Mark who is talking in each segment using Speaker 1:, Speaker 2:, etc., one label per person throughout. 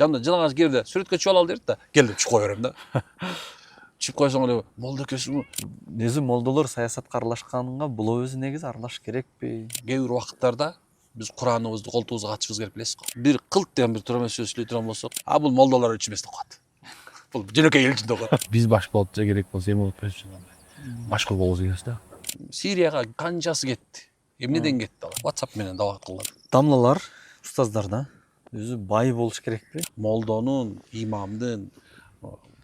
Speaker 1: Жанында жылаңаш келди, сүрөткө чыгып ал дерди да, келдим чыгып кое берем да. Чыгып койсоң эле молдо экенсиңби?
Speaker 2: Негизи молдолор саясатка аралашканга бул өзү негизи аралаш керекпи?
Speaker 1: Кээ бир убакыттарда биз Кураныбызды колтубузга качышыбыз керек билесизби? Бир кылт деген бир туура сөз сүйлөй турган болсок, а бул молдолор үчүн эмес деп коет. Бул жөнөкөй эл үчүн деп коет.
Speaker 3: Биз баш болуп же керек болсо эме болуп бериши башкы болобуз экенбиз да.
Speaker 1: Сирияга канчасы кетти? Эмнеден кетти алар? WhatsApp менен дабат кылган.
Speaker 2: Дамлалар, устаздар да өзү бай болуш керекпи?
Speaker 1: Молдонун, имамдын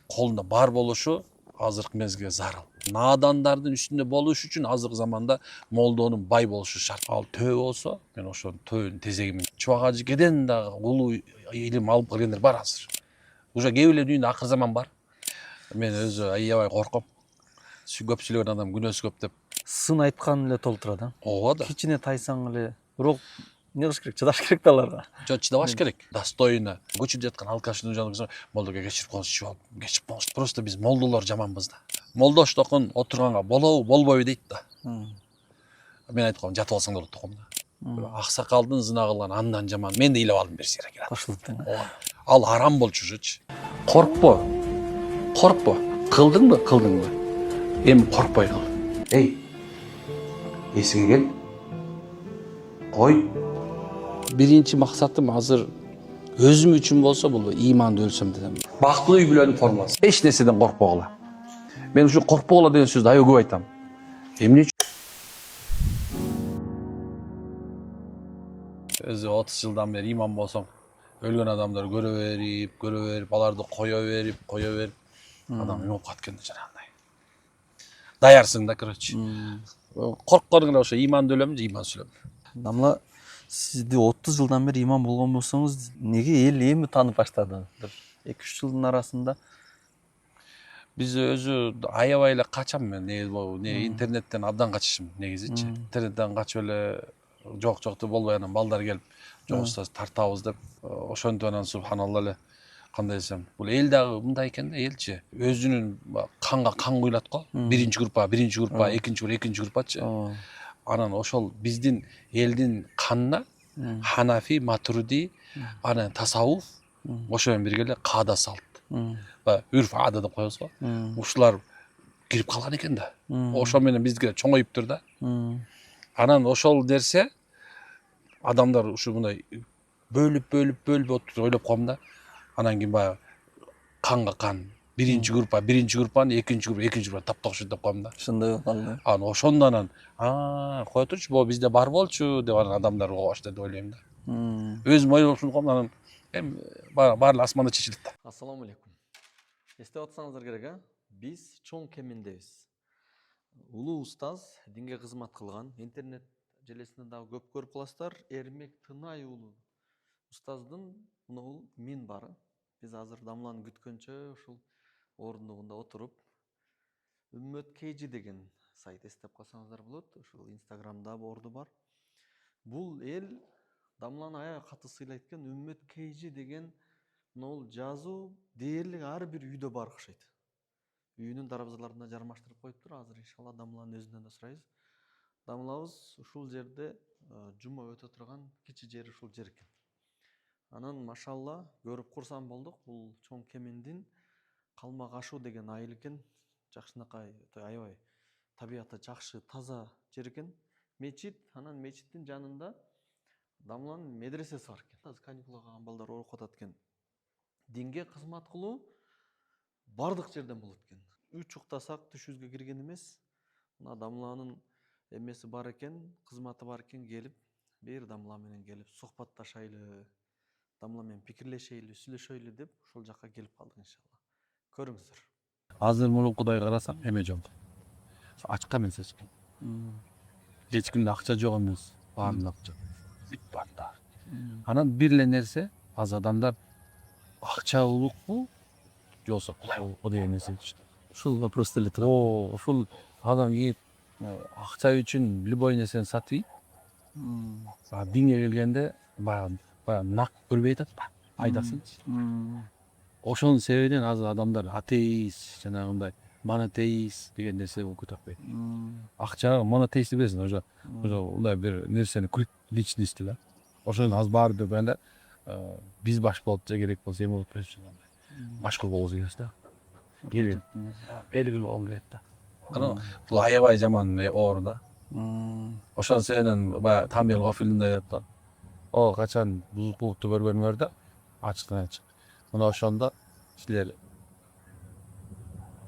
Speaker 1: колунда бар болушу азыркы мезгилде зарыл. Наадандардын үстүндө болуш үчүн азыркы заманда молдонун бай болушу шарт. Ал төө болсо, мен ошонун төөнүн тезегимин. Чубак ажыкеден дагы улуу илим алып келгендер бар азыр. Уже кээ бирлердин үйүндө акыр заман бар. Мен өзү аябай корком. Көп сүйлөгөн адам күнөөсү көп деп.
Speaker 2: Сын айткан эле толтурат да.
Speaker 1: Ооба да.
Speaker 2: Кичине тайсаң эле, бирок эмне кылыш керек? Чыдаш керек да аларга.
Speaker 1: Жо чыдабаш керек. Достойно. Көчүп жаткан алкаштын жанында молдого кечирип коңуз, ичип алып, кечирип коңуз. Просто биз молдолор жаманбыз да. Молдош токун отурганга болобу, болбойбу дейт да. Мен айтып коем, жатып алсаң да болот токум да. Аксакалдын зына кылган андан жаман. Мен да ыйлап алдым бир сыйра келат.
Speaker 2: Кошулуп тең.
Speaker 1: Ал арам болчужучу. Коркпо. Коркпо. Кылдыңбы? Эми коркпой кыл. Эй. Эсиңе кел. Кой. Биринчи максатым азыр өзүм үчүн болсо бул ыйманды өлсөм дедим. Бактылуу үй бүлөнүн формуласы. Эч нерседен коркпогула. Мен ушу коркпогула деген сөздү аябай көп айтам. Эмне үчүн? Өзү 30 жылдан бери имам болсоң, өлгөн адамдар көрө берип, аларды кое берип, адам эме болуп калат экен жанагындай. Даярсың да, короче. Коркконың эле ошо иманды өлөм же иман сүлөм.
Speaker 2: Дамла, сизди 30 жылдан бери имам болгон болсоңуз, неге эл эми таанып баштады? 2-3 жылдын арасында
Speaker 1: Биз өзү аябай эле качам мен, интернеттен абдан качышым негизичи. Интернеттен качып эле жок деп болбой анан балдар келип, жок устаз тартабыз деп, ошентип анан субханалла эле кандай десем, бул эл дагы мындай экен да, элчи. Өзүнүн канга кан куйлат го. Биринчи группа, экинчи группачы. Анан ошол биздин элдин канына Ханафи, Матуриди, анан тасаввуф, ошо менен бирге эле каада салт. Үрф ада деп коебуз го. Ушулар кирип калган экен да. Ошо менен бизге чоңоюптур да. Анан ошол нерсе адамдар ушу мындай бөлүп отуруп ойлоп коем да. Анан кийин баягы канга кан. Биринчи группаны экинчи группа таптакшы деп коем да.
Speaker 2: ошондой болуп калды.
Speaker 1: Анан ошондо анан кое турчу, могу бизде бар болчу деп анан адамдар уга баштады деп ойлойм да. Өзүм ойлоп коем, анан эми баары асманда чечилет да.
Speaker 2: Ассаламу алейкум. Эстеп атсаңыздар керек, биз чоң кеминдебиз. Улуу устаз, динге кызмат кылган, интернет желесинде дагы көп көрүп каласыздар. Эрмек Тынай уулу устаздын мына мин бары. Биз азыр Дамланы күткөнчө ушул орундугунда отуруп, Үммөт KG деген сайт эстеп калсаңыздар болот. Ушул Инстаграмда борду бар. Бул эл Дамланы аябай катуу сыйлайт экен. Үммөт KG деген мына жазуу дээрлик ар бир үйдө бар окшойт. Үйүнүн дарбазаларына жармаштырып коюптур. Азыр иншалла Дамланын өзүнөн да сурайбыз. Дамлабыз ушул жерде жума өтө турган кичи жери ушул жер экен. Анан машалла көрүп курсам болдук. Бул чоң кеминдин Калмак Ашу деген айыл экен. Жакшынакай аябай табияты жакшы, таза жер экен. Мечит, анан мечиттин жанында Дамланын медресеси бар экен. Азыр каникулга калган балдар окуп атат экен. Динге кызмат кылуу бардык жерден болот экен. Үч уктасак түшүбүзгө кирген эмес. Мына Дамланын эмеси бар экен, кызматы бар экен, келип бир Дамла менен келип сухбатташайлы, Дамла менен пикирлешейли, сүйлөшөйлү деп ошол жака келип калдык иншалла. Көрүңүздөр.
Speaker 3: Азыр мурункудай карасаң эме жок. Ачка эмес эч ким. Эч кимде акча жок эмес. Баарында акча. Бүт банда. Анан бир эле нерсе, азыр адамдар акча улукпу, жоксо кулай деген нерсе.
Speaker 2: Ушул вопрос эле турат.
Speaker 3: Ушул адам кийип акча үчүн любой нерсени сатып ийт. Динге келгенде баягы нак көрбөй атат да. Айдасынчы. Ошонун себебинен азыр адамдар атеист, жанагындай монотеист деген нерсе болуп кетип. Акча монотеист билесиң, уже мындай бир нерсени личности да. Ошону аз баары деп эле Биз баш болуп же керек болсо эме болуп бериши башкы болуш керек да. Келин. Белгилүү болгон керек да. Анан бул аябай жаман оор да. Ошон сенен баягы Тамил фильмде айтат да. О качан бузук клубду көргөнүңөр да ачыктан ачык. Мына ошондо силер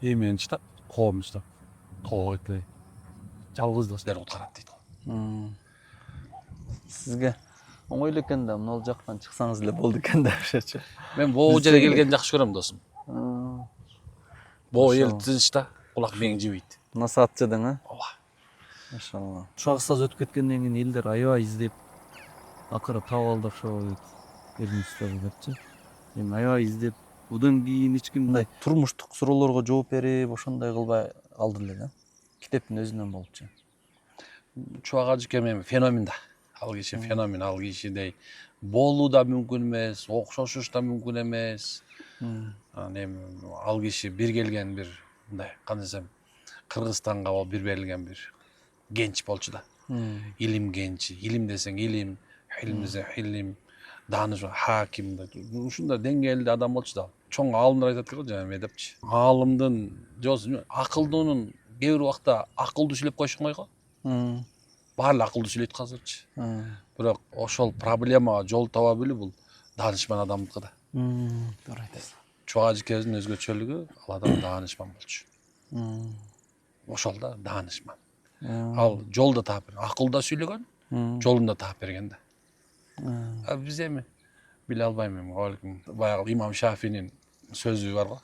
Speaker 3: эменчи да, коомчу да. Тоогойт жалгыз силер куткарат дейт го.
Speaker 2: Сизге оңой эле экен да, мына жактан чыксаңыз эле болду экен да ошочу.
Speaker 1: Мен боо жерге келгенди жакшы көрөм досум. Боо
Speaker 2: Ошо.
Speaker 1: эл тынч да, кулак мээң жебейт.
Speaker 2: Насаат жедиң, а?
Speaker 1: Ооба.
Speaker 2: Машалла. Ушак стаз өтүп кеткенден кийин элдер аябай издеп акыры таап алды ошо Эрмистов депчи. Эми аябай издеп, будан кийин эч ким мындай турмуштук суроолорго жооп берип, ошондой кылбай алды эле да. Китептин өзүнөн болчу.
Speaker 1: Чубак ажыке эми феномен да. Ал киши феномен, ал кишидей болуу да мүмкүн эмес, окшошуш да мүмкүн эмес. Эми ал киши бир келген бир мындай кандай десем Кыргызстанга бир берилген бир кенч болчу да. Илим кенчи, илим десең илим, хилим десең хилим, дааныш хаким да. Ушундай деңгээлде адам болчу да. Чоң аалымдар айтат го жана эме депчи. Аалымдын жосу акылдуунун кээ бир убакта акылдуу сүйлөп коюшун койго. Баары акылдуу сүйлөйт азырчы. Бирок ошол проблемага жол таба билүү бул даанышман адамдыкы да.
Speaker 2: Туура айтасыз.
Speaker 1: Чубак ажыкебиздин өзгөчөлүгү ал адам даанышман болчу. Ошол да даанышман. Ал жолду таап берген, акылда сүйлөгөн, жолун да таап берген да. А биз эми биле албайм эми. Баягы имам Шафинин сөзү бар го.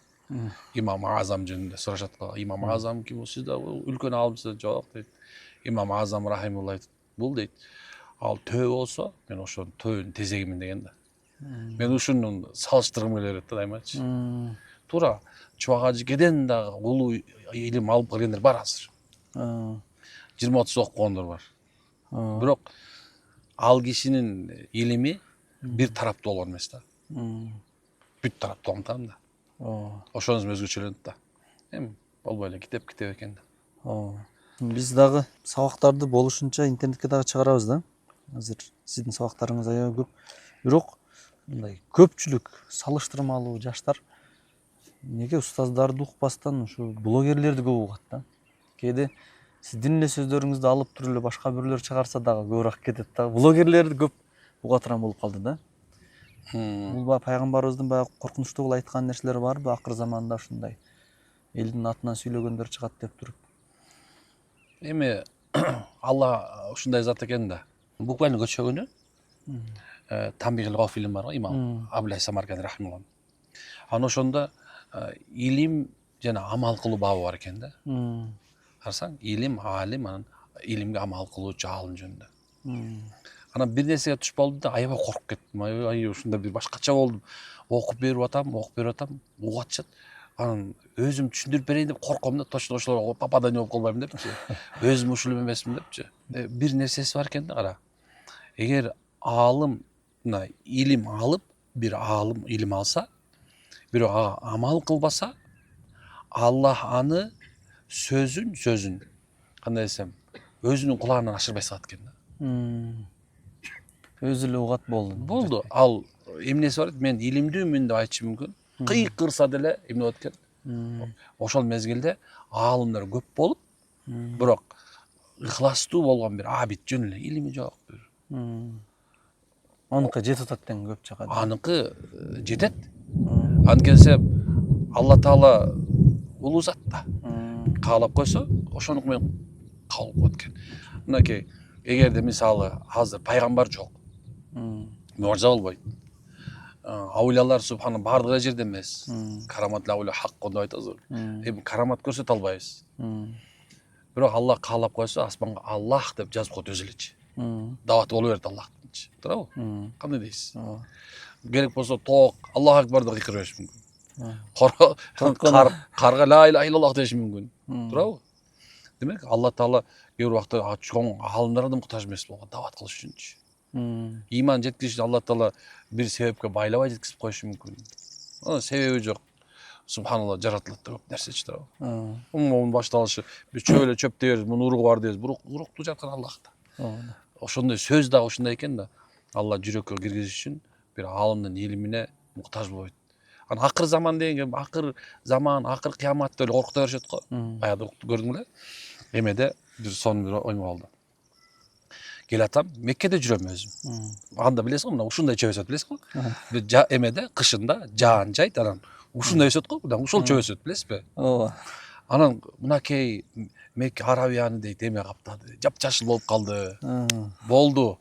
Speaker 1: Имам Азам жөнүндө сурашат го. Имам Азам ким бул? Сиз да үлкөн аалымсыз? Жок дейт. Имам Азам рахимулла айтат. Бул дейт. Ал төө болсо, мен ошонун төөнүн тезегимин деген да. Мен ушуну салыштыргым келе берет да дайымачы. Туура Чубак ажыкеден дагы улуу илим алып келгендер бар азыр. 20-30 окугондор бар. Бирок ал кишинин илими бир тараптуу болгон эмес да. Бүт тараптуу антам да. Ошонуз өзгөчөлөнөт да. Эми болбой эле китеп экен да.
Speaker 2: Биз дагы сабактарды болушунча интернетке дагы чыгарабыз да. Азыр сиздин сабактарыңыз аябай көп. Бирок мындай көпчүлүк салыштырмалуу жаштар неге устаздарды укпастан ушу блогерлерди көп угат да. Кээде сиздин эле сөздөрүңүздү алып туруп эле башка бирлер чыгарса дагы көбүрөөк кетет да. Блогерлерди көп угатыран болуп калды да. Бул баягы пайгамбарыбыздын баягы коркунучтуу кылып айткан нерселери барбы? Акыр заманда ушундай элдин атынан сүйлөгөндөр чыгат деп туруп.
Speaker 1: Эми Алла ушундай зат экен да. Буквально көчө күнү Тамбигил фильм бар го, имам Абулай Самарканд рахимулла. Анан ошондо илим жана амал кылуу бабы бар экен да. Карасаң, илим, алим, анан илимге амал кылуучу аалым жөнүндө. Анан бир нерсеге туш болду да, аябай коркуп кеттим. Аябай ушундай бир башкача болдум. Окуп берип атам, угатышат. Анан өзүм түшүндүрүп берейин деп корком да, точно ошолорго попадание болуп калбайм депчи. Өзүм ушул эмесмин депчи. Бир нерсеси бар экен да, кара. Эгер аалым мына илим алып, бир аалым илим алса, бирок ага амал кылбаса, Аллах аны сөзүн кандай десем, өзүнүн кулагынан ашырбай салат экен да.
Speaker 2: Өзү эле угат болду.
Speaker 1: Болду. Ал эмнеси бар? Мен илимдүүмүн деп айтышы мүмкүн. Кыйкырса деле эмне болот экен? Ошол мезгилде аалымдар көп болуп, бирок ыхластуу болгон бир абид жөн эле илими жок.
Speaker 2: Аныкы жетип атат деген көп чыгат.
Speaker 1: Аныкы жетет. Анткенсе Алла Таала улуу зат да. Каалап койсо, ошонуку менен кабыл кылат экен. Мынакей, эгерде мисалы азыр пайгамбар жок, можа болбойт. Аулиялар субхана бардык жерде эмес. Карамат аулия хак деп айтабыз. Эми карамат көрсөтө албайбыз. Бирок Аллах каалап койсо, аспанга Аллах деп жазып коет өзү элечи. Дават боло берет Аллахтынчы. Туурабы? Кандай дейсиз? Керек болсо тоок Аллаху акбар деп кыйкыра бериши мүмкүн. Карга ла иляха иллаллах деши мүмкүн. Туурабы? Демек, Алла Таала кээ бир убакта чоң аалымдарга муктаж эмес болгон дават кылыш үчүнчү. Иман жеткизишин Алла Таала бир себепке байлабай жеткизип коюшу мүмкүн. Анын себеби жок. Субханалла жаратылат да көп нерсечи туурабы? Мунун башталышы биз чөп эле чөп дебиз, мунун уругу бар дебиз. Урукту жараткан Аллах да. Ошондой сөз да ушундай экен да. Алла жүрөккө киргизиш үчүн bir alımдын илимине муктаж болбойт. Ана акыр заман дегенге акыр заман, акыр кыяматты эле коркута беришет го. Баягы көрдүң беле? Эмеде бир сонун бир оймо болду. Келатам, Меккеде жүрөм өзүм. Анда билесиң го, мына ушундай чөп өсөт билесиң го? Бир эмеде кышында жаан жайт, анан ушундай өсөт го, мына ушул чөп өсөт билесизби?
Speaker 2: Ооба.
Speaker 1: Анан мынакей Мекке Арабияны дейт эме каптады, жапжашыл болуп калды. Болду.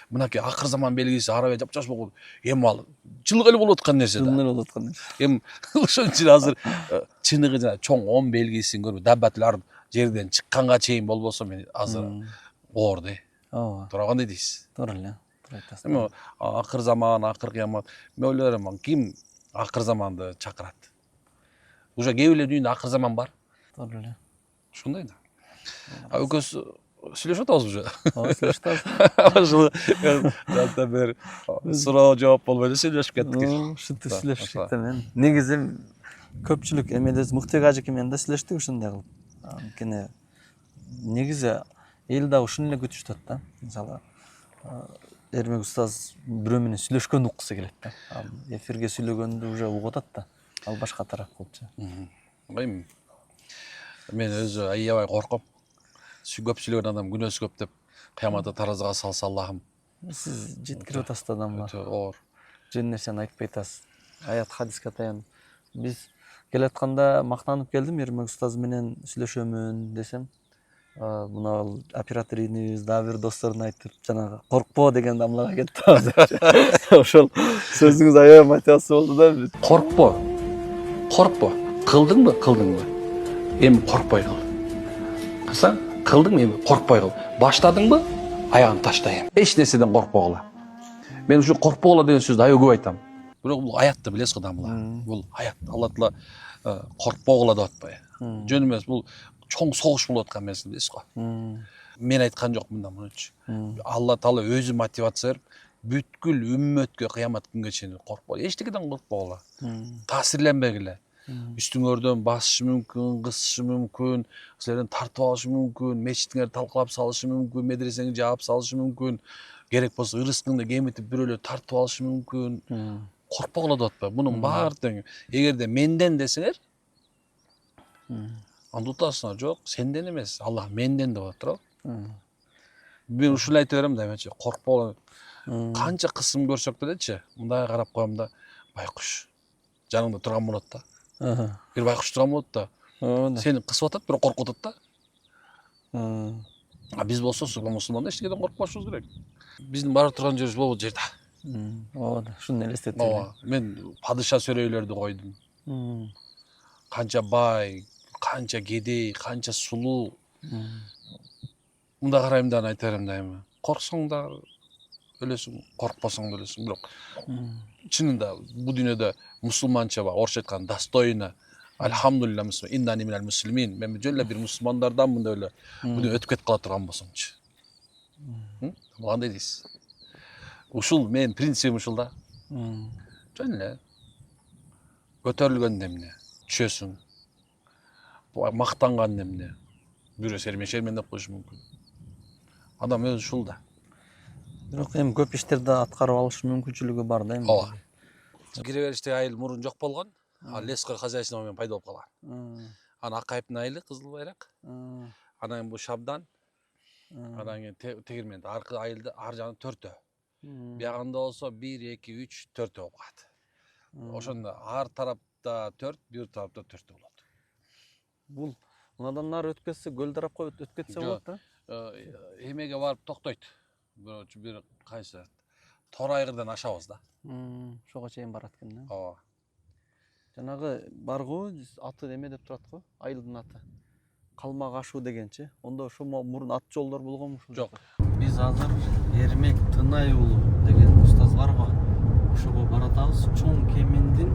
Speaker 1: Мынакей акыр заман белгиси Арабия жапжашыл болуп калды. Эми ал жылык эле болуп аткан нерсе да.
Speaker 2: Жылныр болуп аткан.
Speaker 1: Эми ошон үчүн азыр чыныгы жана чоң 10 белгисин көрүп, даббатыл ард жерден чыкканга чейин болбосо мен азыр оор да.
Speaker 2: Ооба.
Speaker 1: Туура кандай дейсиз?
Speaker 2: Туура эле. Туура айтасыз.
Speaker 1: Эми акыр заман, акыр кыямат. Мен ойлойм, ким акыр заманды чакырат? Уже кээ бирелердин үйүндө акыр заман бар.
Speaker 2: Туура эле.
Speaker 1: Ушундай да. Экөөбүз сүйлөшүп атабыз уже.
Speaker 2: Ооба, сүйлөшүп атабыз.
Speaker 1: Ушул жанта бер суроо жооп болбой эле сүйлөшүп кеттик.
Speaker 2: Ушинтип сүйлөшүп мен. Негизи көпчүлүк эмедес Муктуй ажеке менен да сүйлөштүк ушундай кылып. Анткени негизи эл да ушуну эле күтүшүп атат да. Мисалы Эрмек устаз бирөө менен сүйлөшкөндү уккусу келет да. Эфирге сүйлөгөндү уже угуп атат да. Ал башка тарап болчу.
Speaker 1: Эми мен өзү аябай корком. Көп сүйлөгөн адам күнөөсү көп деп кыяматта таразыга салса Аллахым.
Speaker 2: Сиз жеткирип атасыз адамга.
Speaker 1: Өтө оор.
Speaker 2: Жөн нерсени айтпай атасыз. Аят хадиске таянып. Биз келатканда мактанып келдим, Эрмек устаз менен сүйлөшөмүн десем, мына оператор инибиз дагы бир досторуна айтып, жанагы коркпо деген дамлага кетти азыр. Ошол сөзүңүз аябай мотивация болду да.
Speaker 1: Коркпо. Коркпо. Кылдыңбы? Кылдыңбы? Эми коркпой кыл. Кылсаң, кылдың эми коркпой кыл. Баштадыңбы? Аягын ташта эми. Эч нерседен коркпогула. Мен ушу коркпогула деген сөздү аябай көп айтам. Бирок бул аятты билесиз го дамла. Бул аят. Алла Таала коркпогула деп атпайбы? Жөн эмес, бул чоң согуш болуп аткан нерсе билесиз го. Мен айткан жокмун да мунучу. Алла Таала өзү мотивация берип, бүткүл үммөткө кыямат күнгө чейин коркпо. Эчтекеден коркпогула. Таасирленбегиле. Үстүңөрдөн басышы мүмкүн, кысышы мүмкүн, силерден тартып алышы мүмкүн, мечитиңерди талкалап салышы мүмкүн, медресеңди жаап салышы мүмкүн, керек болсо ырыскыңды кемитип бирөөлөр тартып алышы мүмкүн. Коркпогула деп атпайбы? Мунун баары тең. Эгерде менден десеңер, анда утасыңар. Жок, сенден эмес, Аллах менден деп атат. Мен ушул айтып берем да, эметчи, коркпогула. Канча кысым көрсөк делечи, мындай карап коем да, байкуш. Жаныңда турган болот да. Бир байкуш турган болот да. Сени кысып атат, бирок коркуп атат да. Биз болсо мусулманда эчтекеден коркпошубуз керек. Биздин бара турган жерибиз могу жерде.
Speaker 2: Ооба, ушуну элестетип.
Speaker 1: Ооба, мен падыша сөрөйлөрдү койдум. Канча бай, канча кедей, канча сулуу. Мында карайм да айта берем да эми. Корксоң да өлөсүң, коркпосоң да өлөсүң. Бирок чынында бул дүйнөдө мусулманча бар, орусча айтканда достойно. Альхамдулилля муслим, иннани минал муслимин. Мен жөн эле бир мусулмандарданмын деп эле бул өтүп кетип кала турган болсоңчу. Кандай дейсиз? Ушул менин принцибим ушул да. Жөн эле көтөрүлгөн эмне, түшөсүң. Мактанган эмне. Бирөө сермен деп коюшу мүмкүн. Адам өзү ушул да.
Speaker 2: Бирок эми көп иштерди аткарып алыш мүмкүнчүлүгү бар да эми.
Speaker 1: Ооба. Кире бериште айыл мурун жок болгон, ал лескор хозяйство менен пайда болуп калган. Анан Акайыптын айылы кызыл байрак. Анан бул Шабдан. Анан кийин тегирмен аркы айылды ар жагы 4төө. Биягында болсо 1, 2, 3, 4төө болуп калат. Ошондо ар тарапта 4, бир тарапта 4төө болот.
Speaker 2: Бул мынадан нары өткөзсө көл тарапка өтүп кетсе болот да.
Speaker 1: Эмеге барып токтойт. Бир кайсы Тор айгырдан ашабыз да.
Speaker 2: Ошого чейин барат экен да.
Speaker 1: Ооба.
Speaker 2: Жанагы баргы аты эме деп турат го, айылдын аты. Калмак ашуу дегенчи. Ондо ошо мурун ат жолдор болгонбу ушул?
Speaker 1: Жок.
Speaker 2: Биз азыр Эрмек Тынай уулу деген устаз бар го. Ошого баратабыз. Чоң Кеминдин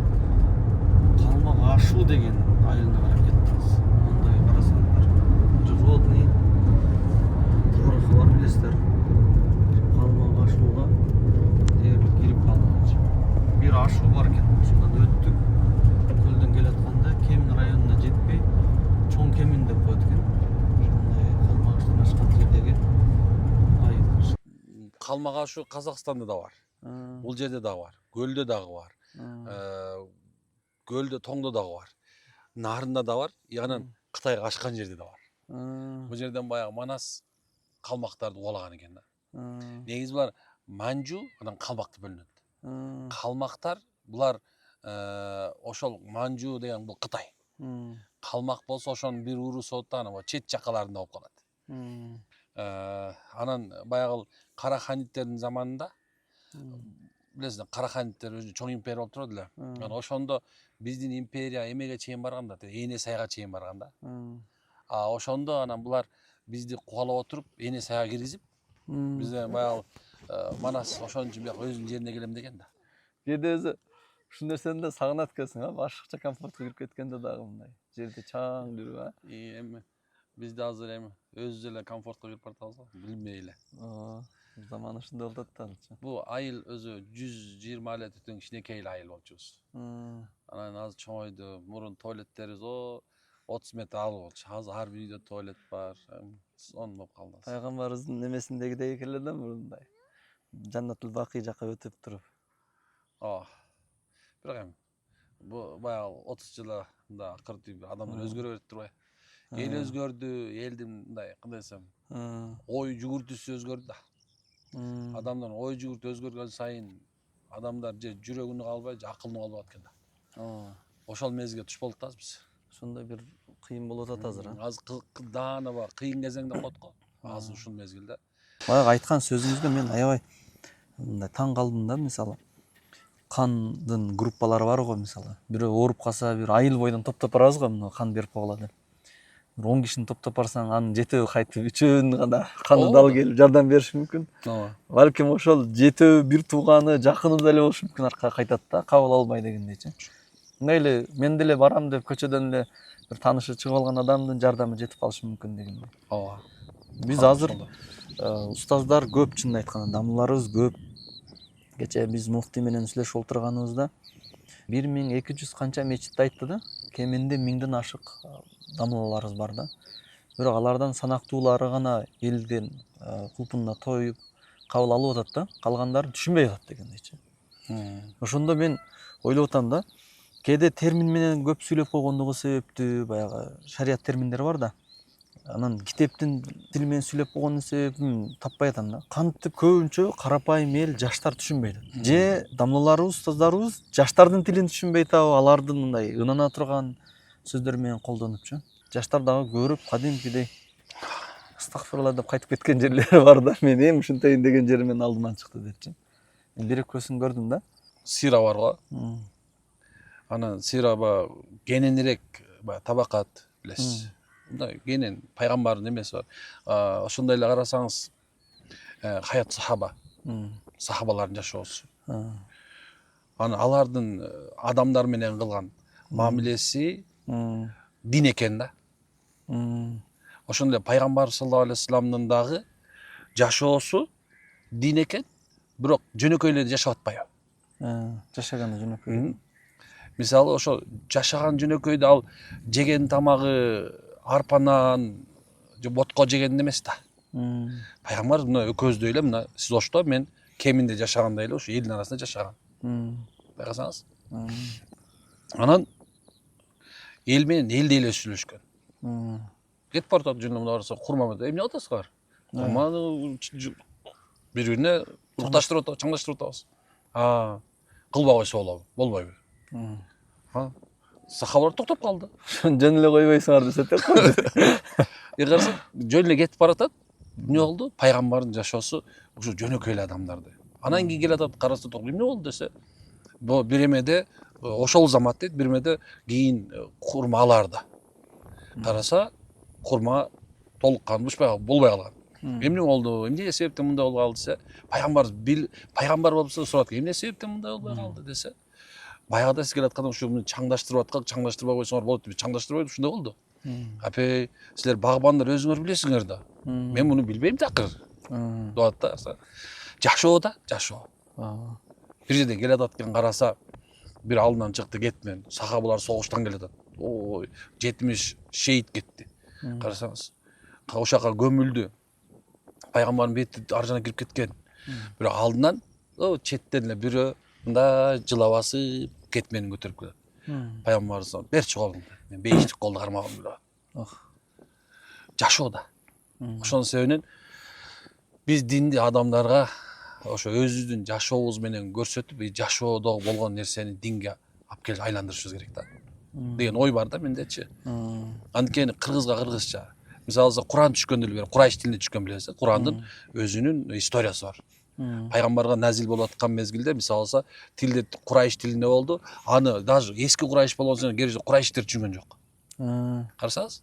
Speaker 2: Калмак ашуу деген айылына карап кеттибиз. Мындай карасаңдар, животный тарыхы бар билесиздер. Калмак ашууга дээрлик кирип калдык. Бир ашуу бар экен. Ошондон өттүк. Көлдөн келатканда Кемин районуна жетпей, Чоң Кемин деп коет экен. Ошондой Калмак ашуудан ашкан жердеги айыл.
Speaker 1: Калмак ашуу Казакстанда да бар. Бул жерде дагы бар. Көлдө дагы бар. Көлдө, тоңдо дагы бар. Нарында да бар. Анан Кытайга ашкан жерде да бар. Бул жерден баягы Манас калмактарды куулаган экен да. Негизи булар Манжу, анан калмак деп бөлүнөт. Калмактар булар ошол Манжу деген бул Кытай. Калмак болсо ошонун бир уруусу болуп анан чет жакаларында болуп калат. Анан баягы Караханиттердин заманында билесиздер, Караханиттер өзү чоң империя болуп турат эле. Анан ошондо биздин империя эмеге чейин барган да, Эне сайга чейин барган да. Ошондо анан булар бизди кубалап отуруп Эне сайга киргизип, бизде баягы Манас ошон үчүн бияка өзүнүн жерине келем деген да.
Speaker 2: Кээде өзү ушул нерсени да сагынат экенсиң, башкача комфортко кирип кеткенде дагы мындай жерде чаң жүрүп,
Speaker 1: Эми бизде азыр эми өзүбүз эле комфортко кирип баратабыз го, билбей эле.
Speaker 2: Заман ушундай болуп атат да.
Speaker 1: Бул айыл өзү 120 эле түтүн кичинекей эле айыл болчубуз. Анан азыр чоңойду, мурун туалеттерибиз 30 метр алып болчу. Азыр ар бир үйдө туалет бар. Сон болуп калды.
Speaker 2: Пайгамбарыбыздын немесиндегидей эле да мурундай. Жаннатул Бакый жака өтүп туруп.
Speaker 1: Бирок эми бул баягы 30 жылда акыры адамдар өзгөрө берип турбайбы? Эл өзгөрдү, элдин мындай кандай десем, ой жүгүртүүсү өзгөрдү да. Адамдардын ой жүгүртүү өзгөргөн сайын адамдар же жүрөгүнө калбай, же акылына калып аткан да. Ошол мезгилге туш болдук да биз.
Speaker 2: Ошондой бир кыйын болуп атат азыр,
Speaker 1: Азыр даана кыйын кезеңде коет го. Азыр ушул мезгилде.
Speaker 2: Баягы айткан сөзүңүзгө мен аябай мындай таң калдым да, мисалы. Кандын группалары бар го, мисалы. Бирөө ооруп калса, бир айыл бойдон топтоп барабыз го, мына кан берип койгула деп. Бир 10 кишини топтоп барсаң, анын 7 кайтып, 3 гана каны дал келип жардам бериши мүмкүн. Балким ошол 7 бир тууганы, жакыны деле болушу мүмкүн, аркага кайтат да, кабыл албай дегендейчи. Мындай эле мен деле барам деп көчөдөн эле бир таанышы чыгып алган адамдын жардамы жетип калышы мүмкүн дегендей. Биз азыр устаздар көп, чынын айтканда, дамлыларыбыз көп. Кече биз муфтий менен сүйлөшүп отурганыбызда 1200 канча мечитти айтты да. Кеминде 1000ден ашык дамлаларыбыз бар да. Бирок алардан санактуулары гана элдин кулпуна тоюп кабыл алып атат да. Калгандары түшүнбөй атат дегендейчи. Ошондо мен ойлоп атам да. Кээде термин менен көп сүйлөп койгондугу себептүү, баягы шарият терминдери бар да. Анан китептин тили менен сүйлөп койгондун себебин таппай атам да. Кантип көбүнчө карапайым эл жаштар түшүнбөйт. Же дамлаларыбыз, устазддарыбыз жаштардын тилин түшүнбөй атабы, алардын мындай ынана турган сөздөр менен колдонупчу. Жаштар дагы көрүп, кадимкидей астагфирулла деп кайтып кеткен жерлери бар да. Мен эми ушунтайын деген жери менин алдыман чыкты депчи. Мен бир экөөсүн көрдүм да.
Speaker 1: Сира бар го. Анан сира кененирээк табакат, билесиз. Мындай кенен пайгамбардын эмеси бар. Ошондой эле карасаңыз, хаят сахаба, сахабалардын жашоосу. Анан алардын адамдар менен кылган мамилеси дин экен да. Ошондой пайгамбар саллаллаху алейхи вассаламдын дагы жашоосу дин экен, бирок жөнөкөй эле жашап атпайбы?
Speaker 2: Жашаганы жөнөкөй.
Speaker 1: Мисалы ошо жашаган жөнөкөйдө ал жеген тамагы арпа нан же ботко жеген эмес да. Пайгамбар мына экөөбүздөй эле, мына сиз ошто, мен кеминде жашагандай эле ушу элдин арасында жашаган. Байкасаңыз. Анан эл менен элдей эле сүйлөшкөн. Кетип баратат жөнүндө мына барса, курма эмне кылып атасыздар? Курманы бири бирине укташтырып атабыз, чаңдаштырып атабыз. Кылбай койсо болбойбу? Сахабалар токтоп калды.
Speaker 2: Жөн эле койбойсуңар десе деп койду.
Speaker 1: Карасаң, жөн эле кетип баратат. Эмне болду? Пайгамбардын жашоосу ушу жөнөкөй эле адамдарды. Анан кийин келатат, караса токтоп, эмне болду десе, бир эмеде ошол замат дейт, бир эмеде кийин курма аларды. Караса, курма толуккан болбой калган. Эмне болду? Эмне себептен мындай болуп калды десе, пайгамбар болсо сурат, эмне себептен мындай болбой калды десе, баягыда сиз келатканда ушуну чаңдаштырып аткак, чаңдаштырбай койсоңор болот деп чаңдаштырбайбы, ушундай болду. Апей, силер багбандар өзүңөр билесиңер да. Мен муну билбейм такыр. Деп атат. Жашоо да, жашоо. Бир жерден келатат экен, караса, бир алдынан чыкты кетмен, сахабалар согуштан келатат. Ой, 70 шейит кетти. Карасаңыз, ошака көмүлдү. Пайгамбардын бети ар жагына кирип кеткен. Бирок алдынан о четтен эле бирөө мындай жылап басып кетмени көтөрүп келет. Пайгамбарыбыз берчи колуңду. Мен бейиштик колду кармагым келет. Жашоодо. Ошонун себебинен биз динди адамдарга ошо өзүбүздүн жашообуз менен көрсөтүп, жашоодо болгон нерсени динге алып келип айландырышыбыз керек да. Деген ой бар да мендечи. Анткени кыргызга кыргызча. Мисалы Куран түшкөндө эле Курайш тилинде түшкөн билесиз, Курандын өзүнүн историясы бар. Пайгамбарга назил болуп аткан мезгилде мисалы тилде Курайш тилинде болду. Аны даже эски Курайш болгон керек Курайштер түшүнгөн жок. Карасаңыз?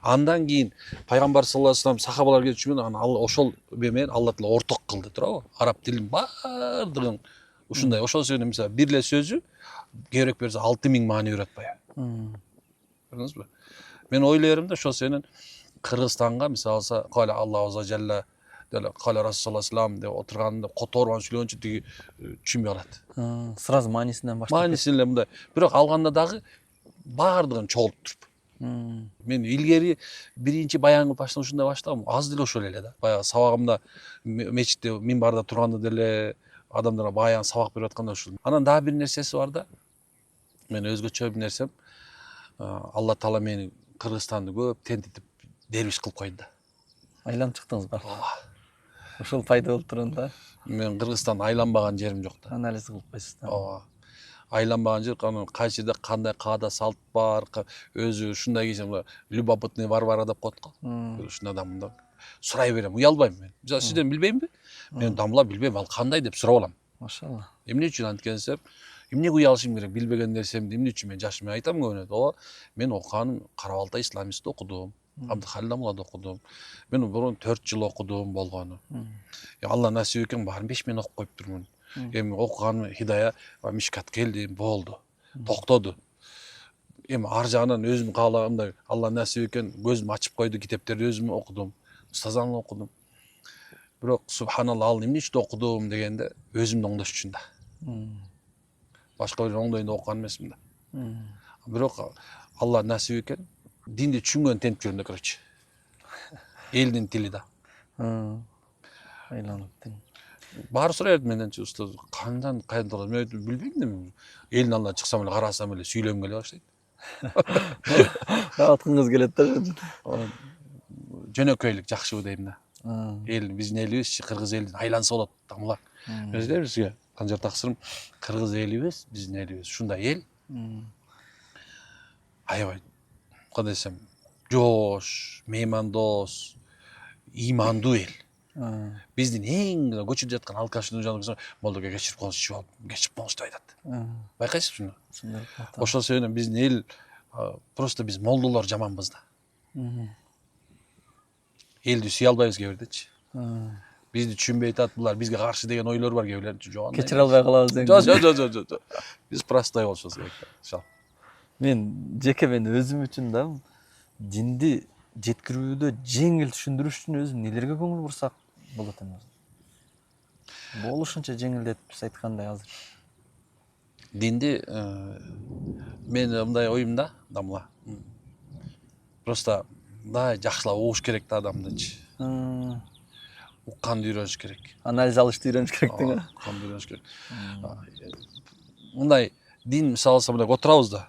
Speaker 1: Андан кийин пайгамбар саллаллаху алейхи вассалам сахабалар келип түшүнгөн, аны ошол менен Алла Таала орток кылды, туурабы? Араб тилин баардыгын ушундай. Ошол себептен мисалы бир эле сөзү керек берсе 6000 маани берет баягы. Көрдүңүзбү? Мен ойлойм да ошол себептен Кыргызстанга мисалы кала Аллаху азза жалла деле кала Расул саллаллаху алейхи деп отурганда которган сүйлөгөнчө тиги түшүнбөй калат.
Speaker 2: Сразу маанисинен баштап.
Speaker 1: Маанисин эле мындай. Бирок алганда дагы баардыгын чогултуп. Мен илгери биринчи баянды ушундай баштагам. Аз деле ошол эле да. Баягы сабагымда мечитте минбарда турганда деле адамдарга баян сабак берип атканда ушул. Анан дагы бир нерсеси бар да. Мен өзгөчө бир нерсем Алла Таала мени Кыргызстанды көп тентитип дервиш кылып койду да.
Speaker 2: Айланып чыктыңыз ба? Ошол пайда болуп турганда
Speaker 1: мен Кыргызстанда айланбаган жерим жок да.
Speaker 2: анализ кылып койсуз да.
Speaker 1: Ооба. Айланбаган жер, анан кайсы жерде кандай каада салт бар, өзү ушундай кийсем любопытный варвара деп коет го. Ушундай адамды сурай берем, уялбайм мен. Мисалы сизден билбеймби? Мен дамла билбейм, ал кандай деп сурап алам.
Speaker 2: Машалла.
Speaker 1: Эмне үчүн анткенсем, эмнеге уялышым керек, билбеген нерсемди эмне үчүн мен жашым айтам көбүнө. Ооба, мен окуганым Карабалта исламистте окудум. Абдыхалил Дамулада окудум. Мен бурун 4 жыл окудум болгону. Алла насип экен баарын 5 мен окуп коюптурмун. Эми окуганым Хидая Мишкат келди, болду. Токтоду. Эми ар жагынан өзүм каалагандай Алла насип экен көзүм ачып койду, китептерди өзүм окудум. Устазаңды окудум. Бирок субханалла ал эмне үчүн окудум дегенде өзүмдү оңдош үчүн да. Башка бир оңдойн деп окуган эмесмин да. Бирок Алла насип экен динди түшүнгөн тентип жүрүм да, короче. Элдин тили да.
Speaker 2: Айланып.
Speaker 1: Баары сурайт менденчи устаз, кандан кайдан мен билбейм да. Элдин алдына чыксам эле карасам эле сүйлөгүм келе баштайт.
Speaker 2: Аткыңыз келет да.
Speaker 1: Жөнөкөйлүк жакшыбы дейм да. Эл биздин элибиз кыргыз элин айланса болот тамла. Өзү бизге Канжар таксырым кыргыз элибиз, биздин элибиз ушундай эл. Аябай кандай десем, жош, меймандос, имандуу эл. Биздин эң көчүп жаткан алкаштын жанагы молдога кечирип коңуз, ичип алып, кечирип коңуз деп айтат. Байкайсызбы шуну? Ошол себептен биздин эл просто биз молдолор жаманбыз да. Элди сүйө албайбыз кээ бирдечи. Бизди түшүнбөй атат, булар бизге каршы деген ойлор бар кээ бирлердин. Жок.
Speaker 2: Кечире албай калабыз деген.
Speaker 1: Жок. Биз простой болушубуз керек. Иншалла.
Speaker 2: Мен өзүм үчүн да динди жеткирүүдө жеңил түшүндүрүш үчүн өзүм нелерге көңүл бурсак болот эмес. Болушунча жеңилдетип сиз айткандай азыр.
Speaker 1: Динди мен мындай оюм да, Дамла. Просто да жакшылап угуш керек да адамдычы. Укканды үйрөнүш керек.
Speaker 2: Анализ алышты үйрөнүш керек дең.
Speaker 1: Укканды үйрөнүш керек. Мындай дин мисалы мындай отурабыз да.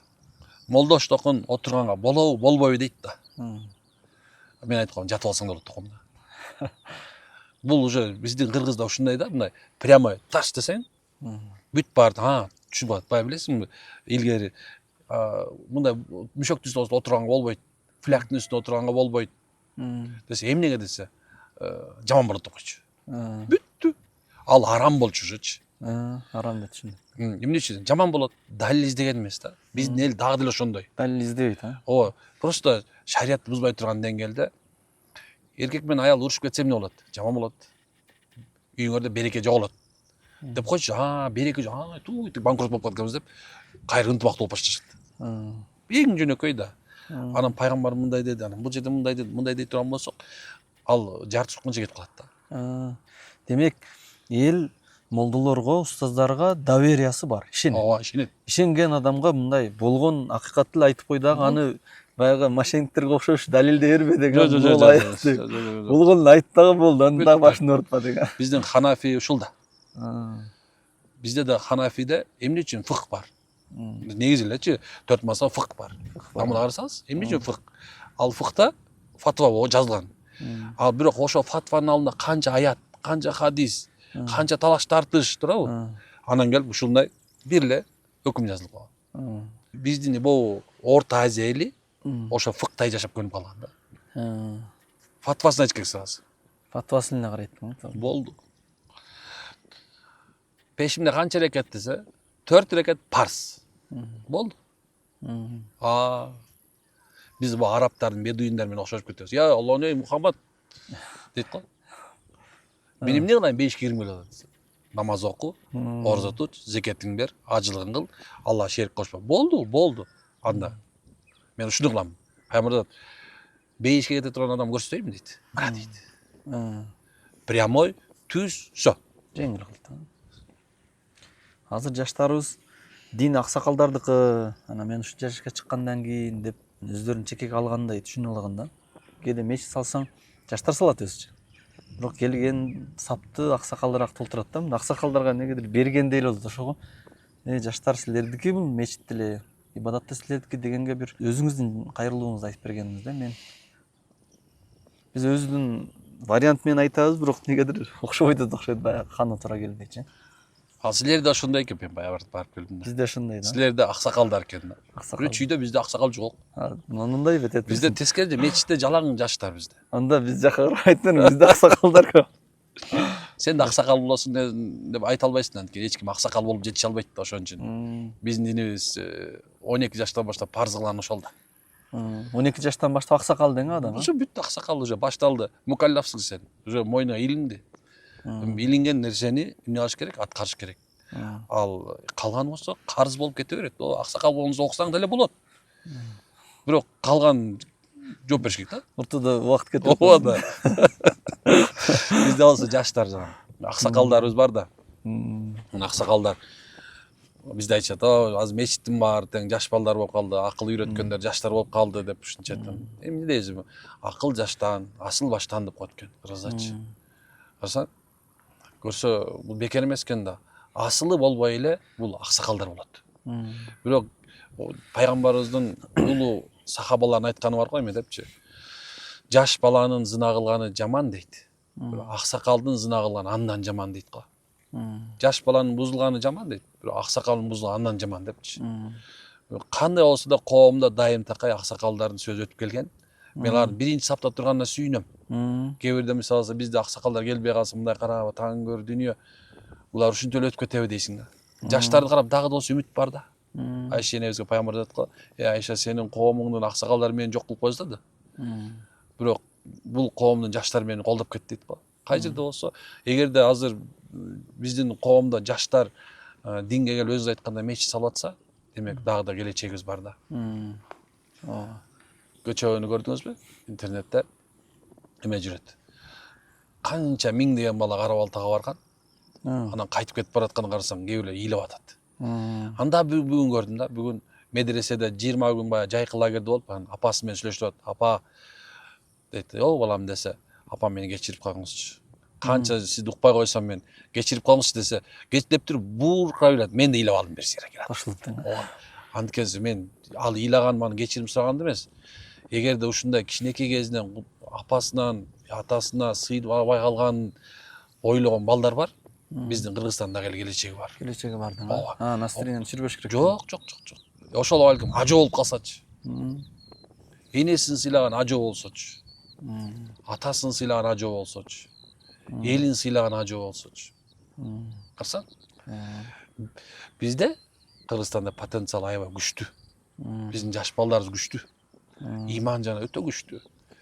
Speaker 1: Молдош токун отурганга болобу, болбойбу дейт да. Мен айткам, жатып алсаң да болот токун да. Бул уже биздин кыргызда ушундай да, мындай прямо таш десең, бүт баарды, түшүнүп калат. Бай билесиңби? Илгери мындай мүшөктүн үстүндө отурганга болбойт, фляктын үстүндө отурганга болбойт. Десе, эмнеге десе, жаман болот деп койчу. Бүттү. Ал арам болчу ушучу.
Speaker 2: Арам деп түшүндүм.
Speaker 1: Эмне үчүн? Жаман болот. Далил издеген эмес да. Биздин эл дагы деле ошондой.
Speaker 2: Далил издебейт,
Speaker 1: Ооба, просто шариятты бузбай турган деңгээлде эркек менен аял урушуп кетсе эмне болот? Жаман болот. Үйүңөрдө береке жоголот. Деп койчу, береке жок, банкрот болуп калганбыз деп кайра ынтымактуу болуп башташат. Эң жөнөкөй да. Анан пайгамбар мындай деди, анан бул жерде мындай деди, мындай дей турган болсок, ал жарты чуккунча кетип калат да.
Speaker 2: Демек, эл молдолорго, устаздарга довериясы бар, ишенет.
Speaker 1: Ооба, ишенет.
Speaker 2: Ишенген адамга мындай болгон акыйкатты эле айтып кой дагы, аны баягы мошенниктерге окшош далилдей бербе деген. Болгонун айт дагы болду, аны дагы башын оорутпа деген.
Speaker 1: Биздин Ханафи ушул да. Бизде да Ханафиде эмне үчүн фык бар. Негизи элечи 4 мазхаб фык бар. Амына карасаңыз, эмне үчүн фык? Ал фыкта фатва жазылган. Ал бирок ошо фатванын алдында канча аят, канча хадис, канча талаш тартыш турабы? Анан келип ушундай бир эле өкүм жазылып калган. Биздин бул Орто Азия эли ошо фыктай жашап көнүп калган да. Фатвасын айтып келсе азыр.
Speaker 2: Фатвасын эле карайт.
Speaker 1: Болду. Пешимде канча рекет десе, 4 рекет парз. Болду. Биз бу арабтардын бедуиндар менен окшошуп кетебиз. Я Аллах, Мухаммад дейт го. Мен эмне кылайын 5 кирмей атат. Намаз оку, орзо тут, зекетиңди бер, ажылыгын кыл, Алла шерик кошпо. Болду. Анда. Мен ушуну кылам. Пайгамбар 5 кете турган адам көрсөтөйүнбү дейт. Мына дейт. Прямой, түз, всё.
Speaker 2: Жеңил кылды. Азыр жаштарыбыз дин аксакалдардыкы, ана мен ушу жашка чыккандан кийин деп өздөрүн чекеге алгандай түшүнүп алган да. Кээде мечит салсаң, жаштар салат өзүчө. Бирок келген сапты аксакалдар толтурат да. Аксакалдарга негедир бергендей эле болот ошого. Жаштар силердики бул мечит эле, ибадат да силердики дегенге бир өзүңүздүн кайрылууңузду айтып бергениңиз да. Мен биз өзүнүн вариант менен айтабыз, бирок негедир окшобойт окшойт, баягы кана туура келбейт.
Speaker 1: Ал силерде ошондой экен, мен баягы барып келдим да.
Speaker 2: Бизде ошондой да.
Speaker 1: Силерде аксакалдар экен да.
Speaker 2: Аксакал.
Speaker 1: Чүйдө бизде аксакал жок.
Speaker 2: Мындай бет.
Speaker 1: Бизде тескери мечитте жалаң жаштар бизде.
Speaker 2: Анда биз жака карабайтын, бизде аксакалдар көп.
Speaker 1: Сен да аксакал болосуң деп айта албайсың, анткени эч ким аксакал болуп жетише албайт да ошон үчүн. Биздин динибиз 12 жаштан баштап парз кылган ошол да.
Speaker 2: 12 жаштан баштап аксакал деген адам.
Speaker 1: Уже бүттү, аксакал уже башталды. Мукаллафсың сен. Уже мойнуңа илинди. Илинген нерсени эмне кылыш керек? Аткарыш керек. Ал калган болсо карыз болуп кете берет. О, аксакал болуңузду окусаң деле болот. Бирок калган жооп бериш керек да.
Speaker 2: Ортодо убакыт кетип
Speaker 1: Ооба да. Бизде болсо жаштар жана аксакалдарыбыз бар да. Аксакалдар бизде айтышат, азыр мечитим бар, тең жаш балдар болуп калды, акыл үйрөткөндөр жаштар болуп калды деп ушунча айтам. Эмне дейсиз? Акыл жаштан, асыл баштан деп коет экен кыргызча. Карасаң, көрсө бул бекер эмес экен да. Асылы болбой эле бул аксакалдар болот. Бирок пайгамбарыбыздын улуу сахабаларынын айтканы бар го эме депчи. Жаш баланын зына кылганы жаман дейт. Аксакалдын зына кылганы андан жаман дейт го. Жаш баланын бузулганы жаман дейт. Бирок аксакалдын бузулганы андан жаман депчи. Кандай болсо да коомдо дайым такай аксакалдардын сөзү өтүп келген. Мен алардын биринчи сапта турганына сүйүнөм. Кээ бирде мисалы бизде аксакалдар келбей калса, мындай карап, таң көр дүнүйө, булар ушинтип эле өтүп кетеби дейсиң да. Жаштарды карап дагы да болсо үмүт бар да. Айша энебизге пайгамбар айтат го, Айша, сенин коомуңдун аксакалдары мени жок кылып койсо да. Бирок бул коомдун жаштары мени колдоп кетти дейт го. Кай жерде болсо, эгерде азыр биздин коомдо жаштар динге келип өзү айткандай мечит салып атса, демек дагы да келечегибиз бар да. Көчөбүнү көрдүңүзбү? Интернетте эме жүрөт. Канча миңдеген бала кара балтага барган. Анан кайтып кетип баратканын карасаң, кээ бирлер ыйлап атат. Анда бүгүн көрдүм да, бүгүн медреседе 20 күн баягы жайкы лагерде болуп, апасы менен сүйлөшүп атат. Апа дейт, "О балам" десе, "Апа мени кечирип коюңузчу. Канча сизди укпай койсом мен кечирип коюңузчу" десе, кетип туруп бууркай берет. Мен да ыйлап алдым бир сыйра келат.
Speaker 2: Кошулуп.
Speaker 1: Анткени мен ал ыйлаган анын кечирим сураганда эмес. Эгерде ушундай кичинекей кезинен апасынан, атасына сыйынып албай калган ойлогон балдар бар, биздин Кыргызстанда келечеги бар.
Speaker 2: Келечеги бар да. Настроение түшүрбөш керек.
Speaker 1: Жок. Ошол балким ажоо болуп калсачы. Энесин сыйлаган ажоо болсочу. Атасын сыйлаган ажоо болсочу. Элин сыйлаган ажоо болсочу. Карасаң? Бизде Кыргызстанда потенциал аябай күчтүү. Биздин жаш балдарыбыз күчтүү. Иман жана өтө күчтүү.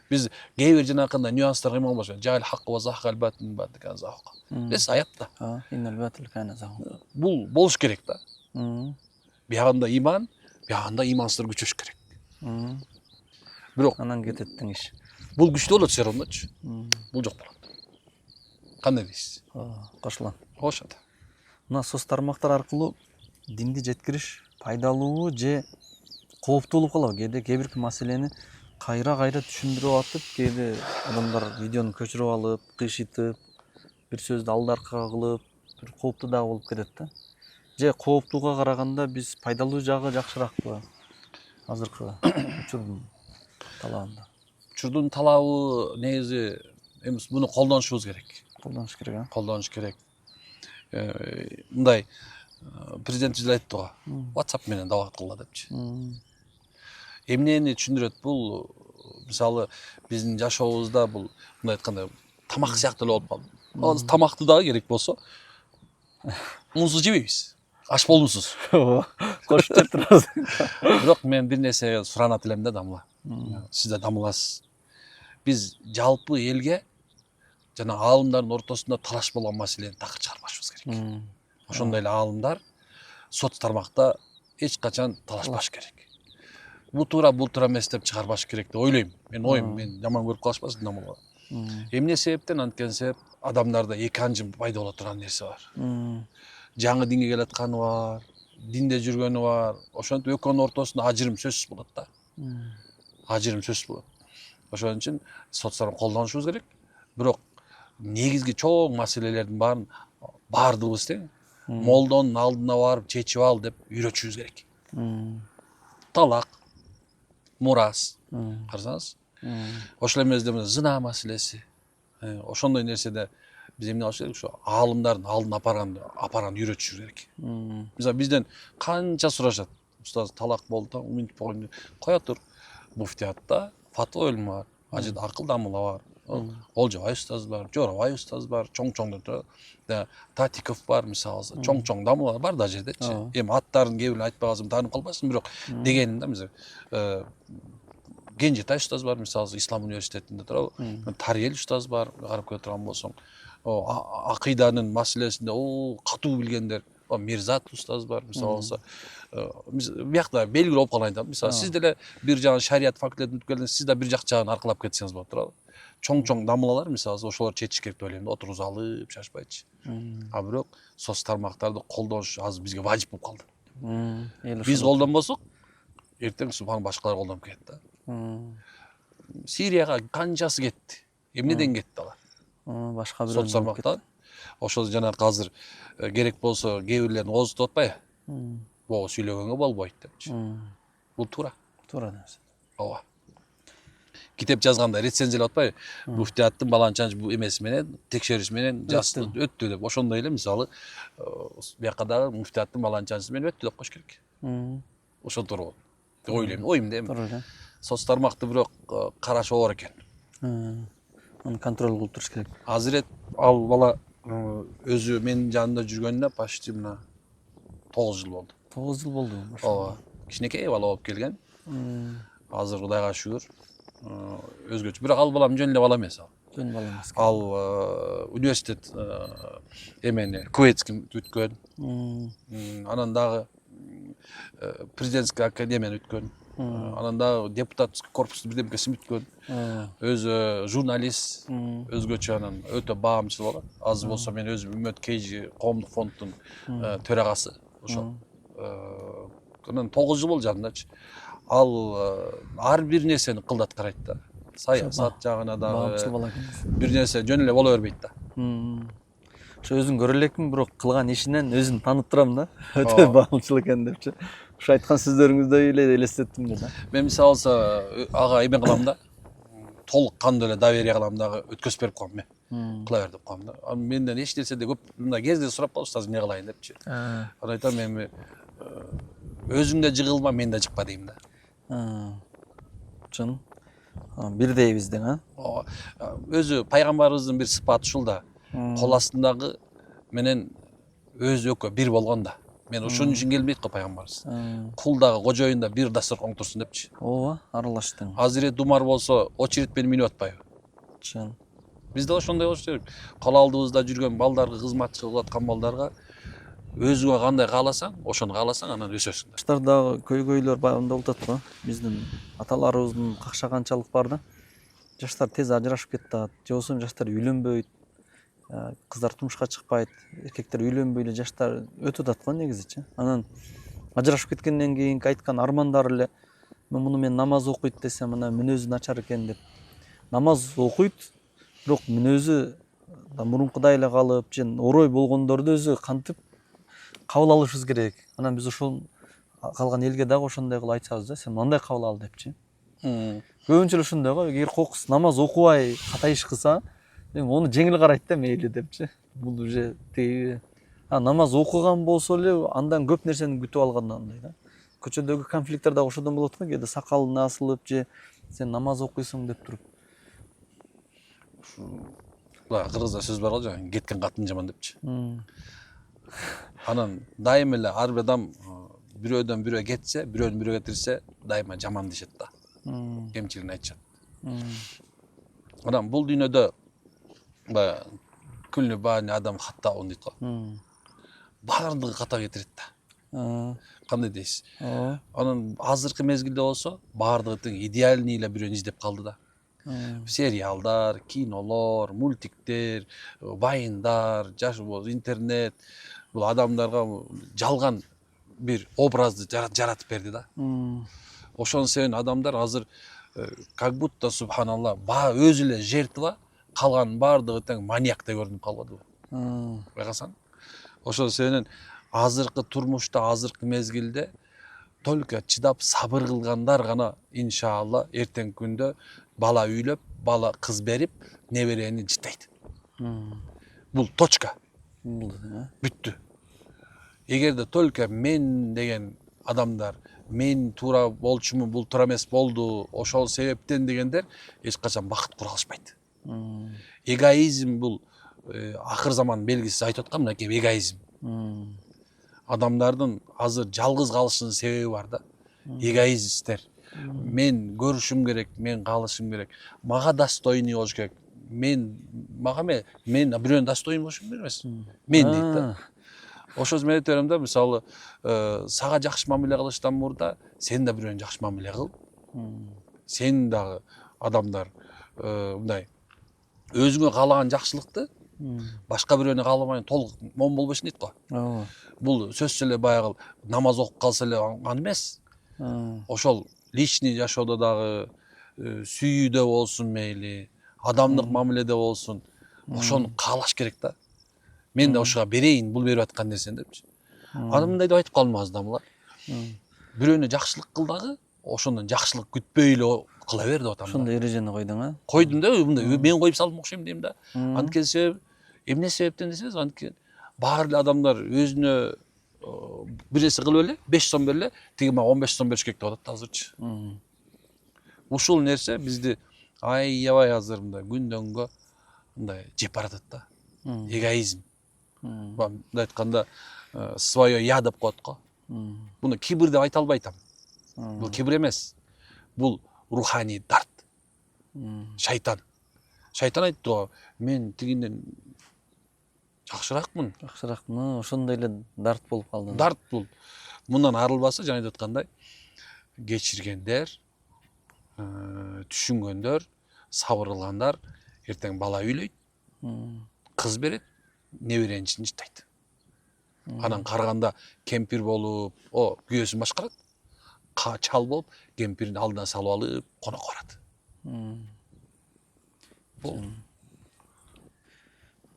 Speaker 1: Биз кээ бир жанакындай нюанстар кыймал болчу. Жайл хакы ва захал батин баткан захка. Бес аятта.
Speaker 2: Иннал батил кана захка.
Speaker 1: Бул болуш керек да. Биягында иман, биягында имансыздар күчөш керек. Бирок
Speaker 2: анан кететтин иш.
Speaker 1: Бул күчтүү болот все равночу. Бул жок болот. Кандай дейсиз?
Speaker 2: Кошулам.
Speaker 1: Кошот.
Speaker 2: Мына соц тармактар аркылуу динди жеткириш пайдалуубу же кооптуу болуп калабы? Кээде кээ бир маселени кайра түшүндүрүп атып, кээде адамдар видеону көчүрүп алып, кыйшытып, бир сөздү алдаркага кылып, бир кооптуу дагы болуп кетет да. Же кооптууга караганда биз пайдалуу жагы жакшыракпы азыркы учурдун талабында?
Speaker 1: Учурдун талабы негизи эми муну колдонушубуз керек.
Speaker 2: Колдонуш керек, а?
Speaker 1: Колдонуш керек. Мындай президентибиз айтты го. WhatsApp менен дабат кылгыла депчи. Эмнени түшүндүрөт бул? Мисалы биздин жашообузда бул мындай айтканда тамак сыяктуу эле болуп калды. Азыр тамакты дагы керек болсо унсуз жебейбиз. Аш болумсуз.
Speaker 2: Ооба. Кошуп жеп турабыз.
Speaker 1: Бирок мен бир нерсе суранат элем да Дамла. Сиз да дамыласыз. Биз жалпы элге жана аалымдардын ортосунда талаш болгон маселени такыр чыгарбашыбыз керек. Ошондой эле аалымдар соц тармакта эч качан талашпаш керек. Бул туура эмес деп чыгарбаш керек деп ойлойм. Мен оюм, мен жаман көрүп калышпасын Дамылга. Эмне себептен? Анткени себеп адамдарда эки анжым пайда боло турган нерсе бар. Жаңы динге келатканы бар, динде жүргөнү бар. Ошентип экөөнүн ортосунда ажырым сөзсүз болот да. Ажырым сөзсүз болот. Ошон үчүн соцторду колдонушубуз керек. Бирок негизги чоң маселелердин баардыгыбыз тең молдонун алдына барып чечип ал деп үйрөтүшүбүз керек. Талак, мурас, карасаңыз. Ошол эмеде зына маселеси. Ошондой нерседе биз эмне кылыш керек? Ошо аалымдардын алдын апаранды үйрөтүшүбүз керек. Мисалы бизден канча сурашат. Устаз талак болду, уминтип койгон. Кое тур. Муфтиятта фатва илми бар. Ажыда акыл дамыла бар. Олжобай устаз бар, Жоробай устаз бар, чоң-чоңдор турат. Татиков бар, мисалы, чоң-чоң дамылар бар да жердечи. Эми аттарын кээ айтпагансым таанып калбасын, бирок дегеним да, мисалы Кенжетай устаз бар, мисалы, Ислам университетинде турабы. Тарел устаз бар, карап көрө турган болсоң. Акыйданын маселесинде катуу билгендер, Мирзат устаз бар, мисалы. Биякта белгилүү болуп калайын да. Мисалы, сиз деле бир жагын шарият факультетин бүтүп келдиңиз, сиз да бир жак жагын аркылап кетсеңиз болот турабы. Чоң-чоң дамылалар, мисалы, ошолор чечиш керек деп ойлойм да, отургузуп алып, шашпайчы. А бирок соц тармактарды колдонуш азыр бизге важип болуп калды. Биз колдонбосок, эртең башкалар колдонуп кетет да. Сирияга канчасы кетти? Эмнеден кетти алар?
Speaker 2: Башка бирөө
Speaker 1: соц тармактан. Ошол жанагы азыр керек болсо кээ бирлерин оозутуп атпайбы? Бого сүйлөгөнгө болбойт депчи. Бул туура.
Speaker 2: Туура нерсе.
Speaker 1: Ооба. Китеп жазганда рецензиялап атпайбы? Муфтияттын баланчанчы эмеси менен, текшериш менен өттү деп. Ошондой эле мисалы бияка дагы муфтияттын баланчанчысы менен өттү деп коюш керек. Ошол туура болот. Деп ойлойм. Оюмда эми.
Speaker 2: Туура эле.
Speaker 1: Соц тармакты бирок караш оор экен.
Speaker 2: Аны контроль кылып туруш керек.
Speaker 1: Азыр ал бала өзү менин жанымда жүргөнүнө почти мына 9 жыл болду.
Speaker 2: 9 жыл болду.
Speaker 1: Ооба. Кичинекей бала болуп келген. Азыр Кудайга шүгүр өзгөчө. Бирок ал балам жөн эле бала эмес ал.
Speaker 2: Жөн бала эмес.
Speaker 1: Ал университет эмени Куветский бүткөн. Анан дагы президентский академияны бүткөн. Анан дагы депутатский корпусту бирдемкесин бүткөн. Өзү журналист, өзгөчө анан өтө баамчыл бала. Азыр болсо мен өзүм Үмөт Кейжи коомдук фонддун төрагасы. Ошол. Анан 9 жыл болду жанымдачы. Ал ар бир нерсени кылдат карайт да. Саясат жагына дагы бир нерсе жөн эле боло бербейт да.
Speaker 2: Ошо өзүң көрө элекмин, бирок кылган ишинен өзүн таанып турам да. Өтө баамчыл экен депчи. Ошо айткан сөздөрүңүздө эле элестеттим да.
Speaker 1: Мен мисалы ага эме кылам да. Толук кандуу эле доверие кылам дагы өткөзүп берип коем мен. Кыла бер деп коем да. Анан менден эч нерседе көп мындай кезде сурап калып устаз эмне кылайын депчи. Анан айтам эми өзүң да жыгылма, мен да жыкпа дейм да.
Speaker 2: Чын. Бирдейбиз дең, а?
Speaker 1: Өзү пайгамбарыбыздын бир сыпаты ушул да. Кол астындагы менен өзү экөө бир болгон да. Мен ошон үчүн келбейт го пайгамбарыбыз. Кул дагы кожоюн да бир дасторкон турсун депчи.
Speaker 2: Ооба, аралаштың.
Speaker 1: Азирет Умар болсо очередь менен минип атпайбы?
Speaker 2: Чын.
Speaker 1: Биз да ошондой болуш керек. Кол алдыбызда жүргөн балдарга, кызматчы кылып аткан балдарга өзүңө кандай кааласаң, ошону кааласаң, анан өсөсүң.
Speaker 2: Жаштар дагы көйгөйлөр баягында болуп атат го. Биздин аталарыбыздын какшаганчалык бар да. Жаштар тез ажырашып кетет, же болбосо жаштар үйлөнбөйт. Кыздар турмушка чыкпайт, эркектер үйлөнбөй эле жаштар өтүп атат го негизичи. Анан ажырашып кеткенден кийинки айткан армандары эле мен намаз окуйт десем, мына мүнөзү начар экен деп. Намаз окуйт, бирок мүнөзү мурункудай эле калып же орой болгондорду өзү кантип кабыл алышыбыз керек. Анан биз ошол калган элге дагы ошондой кылып айтсабыз да, сен мындай кабыл ал депчи. Көбүнчө эле ушундай го, эгер кокус намаз окубай ката иш кылса, эми аны жеңил карайт да, мейли депчи. Бул уже тиги намаз окуган болсо эле андан көп нерсени күтүп алгандандай да. Көчөдөгү конфликттер дагы ошодон болот го, кээде сакалың асылып же сен намаз окуйсуң деп туруп.
Speaker 1: Кыргызда сөз бар го жаңы кеткен катын жаман депчи. Анан дайым эле ар бир адам бирөөдөн бирөө кетсе, бирөөнү бирөө кетирсе, дайыма жаман дешет да. Кемчилигин айтышат. Анан бул дүйнөдө баягы күллү баани адам хаттаун дейт го. Баардыгы ката кетирет да. Кандай дейсиз? Анан азыркы мезгилде болсо баардыгы тең идеальный эле бирөөнү издеп калды да. Сериалдар, кинолор, мультиктер, байындар, интернет бул адамдарга жалган бир образды жаратып берди да. Ошонун себебинен адамдар азыр как будто субханалла өзү эле жертва, калган баардыгы тең маньяктай көрүнүп калбады. Байкасаң. Ошол себебинен азыркы турмушта, азыркы мезгилде только чыдап сабыр кылгандар гана иншалла эртеңки күндө бала үйлөп, бала кыз берип, неберени жыттайт. Бул точка. Бүттү. Эгерде только мен деген адамдар, мен туура болчумун, бул туура эмес болду, ошол себептен дегендер эч качан бакыт кура алышпайт. Эгоизм бул акыр заман белгиси айтып аткан мынакей эгоизм. Адамдардын азыр жалгыз калышынын себеби бар да. Эгоистер. Мен көрүшүм керек, мен калышым керек. Мага достойный болуш керек. Мен бирөөнүн достойный болушум керек эмес. Мен дейт да. Ошол мен айта берем да, мисалы, сага жакшы мамиле кылыштан мурда сен да бирөөнү жакшы мамиле кыл. Сен дагы адамдар мындай өзүңө каалаган жакшылыкты башка бирөөнө кааламай толук мом болбойсуң дейт го. Бул сөзсүз эле баягы намаз окуп калса эле аны эмес. Ошол личный жашоодо дагы сүйүүдө болсун мейли, адамдык мамиледе болсун, ошону каалаш керек да. Мен да ошого берейин, бул берип аткан нерсени депчи. Аны мындай деп айтып калдым азырдамыла. Бирөөнө жакшылык кыл дагы, ошондон жакшылык күтпөй эле кыла бер деп атам.
Speaker 2: Ошондой эрежени койдуң, а?
Speaker 1: Койдум да, мындай мен коюп салдым окшойм дейм да. Анткени себеби эмне себептен десеңиз, анткени баары эле адамдар өзүнө бир нерсе кылып эле 5 сом бериле, тиги мага 15 сом бериш керек деп атат да азырчы. Ушул нерсе бизди аябай азыр мындай күндөнгө мындай жеп баратат да. Эгоизм. Мындай айтканда свое я деп коет го. Буну кибир деп айта албай атам. Бул кибир эмес. Бул руханий дарт. Шайтан. Шайтан айтты го, мен тигинден жакшыракмын.
Speaker 2: Жакшыракмын, ошондой эле дарт болуп калды.
Speaker 1: Дарт бул. Мындан арылбаса, жана айтып аткандай, кечиргендер, түшүнгөндөр, сабыр кылгандар эртең бала үйлөйт, кыз берет, неберенин жыттайт. Анан карганда кемпир болуп, күйөөсүн башкарат. Чал болуп, кемпирин алдына салып алып, конок барат. Бул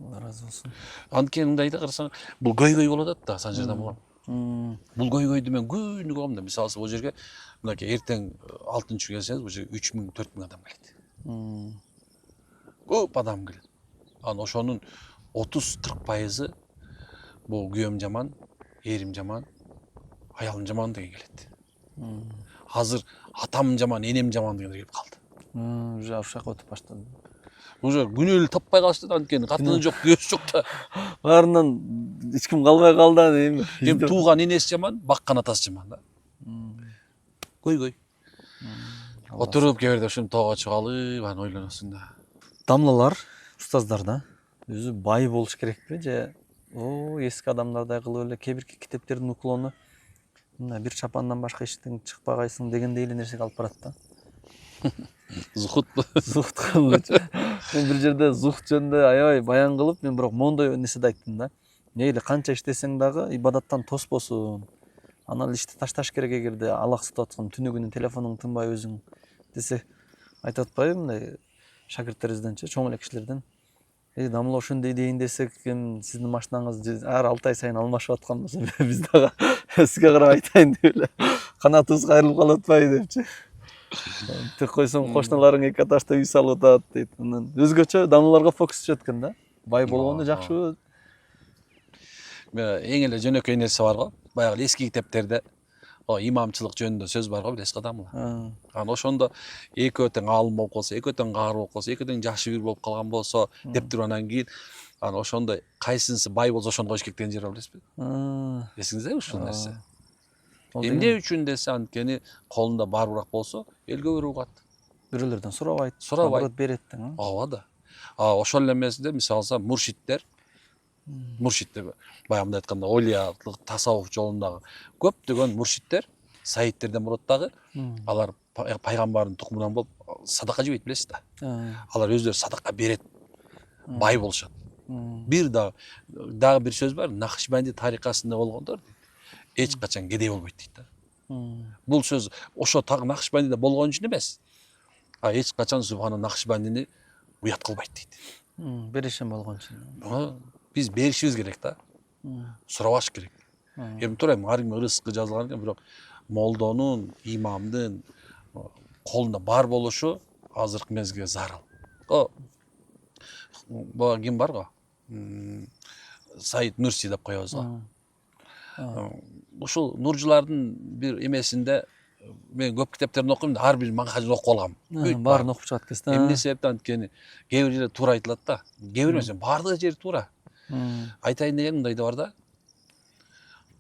Speaker 2: Алла разы болсун.
Speaker 1: Анткени мындай да карасаң, бул көйгөй болуп атат да Санжирдан булам. Бул көйгөйдү мен күнү көрөм да. Мисалы бул жерге мынакей эртең 6-чы келсеңиз, бул жерге 3000-4000 адам келет. Көп адам келет. Анан ошонун 30-40% бул күйөөм жаман, эрим жаман, аялым жаман деген келет. Азыр атам жаман, энем жаман дегендер келип калды.
Speaker 2: Уже ушак өтүп баштады.
Speaker 1: Уже күнөө эле таппай калышты да, анткени катыны жок, күйөөсү жок да.
Speaker 2: Баарынан эч ким калбай калды эми.
Speaker 1: Эми тууган энеси жаман, баккан атасы жаман да. Көйгөй. Отуруп кээ ушинтип тоого чыгып алып, анан ойлоносуң да.
Speaker 2: Дамлалар, устаздар да өзү бай болуш керекпи же эски адамдардай кылып эле кээ бирки китептердин уклону мына бир чапандан башка эчтең чыкпагайсың дегендей эле нерсеге алып барат да.
Speaker 1: Зухутпу?
Speaker 2: Зухут кылгычы. Мен бир жерде зухут жөнүндө аябай баян кылып, мен бирок моундай нерседи айттым да. Мейли канча иштесең дагы ибадаттан тоспосун. Анан ишти ташташ керек эгерде алаксытып аткан түнү күнү телефонуң тынбай өзүң десе айтып атпайбы мындай шакирттерибизденчи, чоң эле кишилерден. Дамыл ошондой дейин десек, сиздин машинаңыз ар 6 ай сайын алмашып аткан болсо, биз дагы сизге карап айтайын деп эле канатыбыз кайрылып калып атпайбы депчи. Тек койсоң кошуналарың 2 этажда үй салып атат дейт. Анан өзгөчө дамыларга фокус түшөт экен да. Бай болгону жакшыбы?
Speaker 1: Эң эле жөнөкөй нерсе бар го. Баягы эски китептерде имамчылык жөнүндө сөз бар го, билесиз го Дамыл. Анан ошондо экөө тең аалым болуп калса, экөө тең каары болуп калса, экөө тең жакшы бир болуп калган болсо деп туруп анан кийин анан ошондой кайсынысы бай болсо ошону коюш керек деген жер бар, билесизби? Эсиңиздеби ушул нерсе? Эмне үчүн десе, анткени колунда баарыраак болсо, элге өрүп угат.
Speaker 2: Бирөөлөрдөн сурабайт,
Speaker 1: Сурабайт.
Speaker 2: берет тең.
Speaker 1: Ооба да. Ошол эле эмесинде мисалы алсам муршиттер баягы мындай айтканда олиялык тасаввуф жолундагы көптөгөн муршиттер саидтерден бурат дагы алар пайгамбардын тукумунан болуп садака жебейт, билесиз да. Алар өздөрү садака берет, бай болушат. Бир дагы бир сөз бар, Накшбанди тарикасында болгондор эч качан кедей болбойт дейт да. Бул сөз ошо Накшбандиде болгон үчүн эмес. Эч качан Субхана Накшбандини уят кылбайт дейт.
Speaker 2: Беришим болгон үчүн.
Speaker 1: Биз беришибиз керек да. Сурабаш керек. Эми турайм, ар ким ырыскы жазылган экен, бирок молдонун, имамдын колунда бар болушу азыркы мезгилде зарыл. Бул ким бар го? Саид Нурси деп коебуз го. Ушул нуржулардын бир эмесинде мен көп китептерин окуйм да, ар бир маңхажын окуп алгам.
Speaker 2: Баарын окуп чыгат экенсиз да.
Speaker 1: Эмне себептен анткени кээ бир жерде туура айтылат да. Кээ бир эмес, баардык жери туура. Айтайын дегеним мындай да бар да.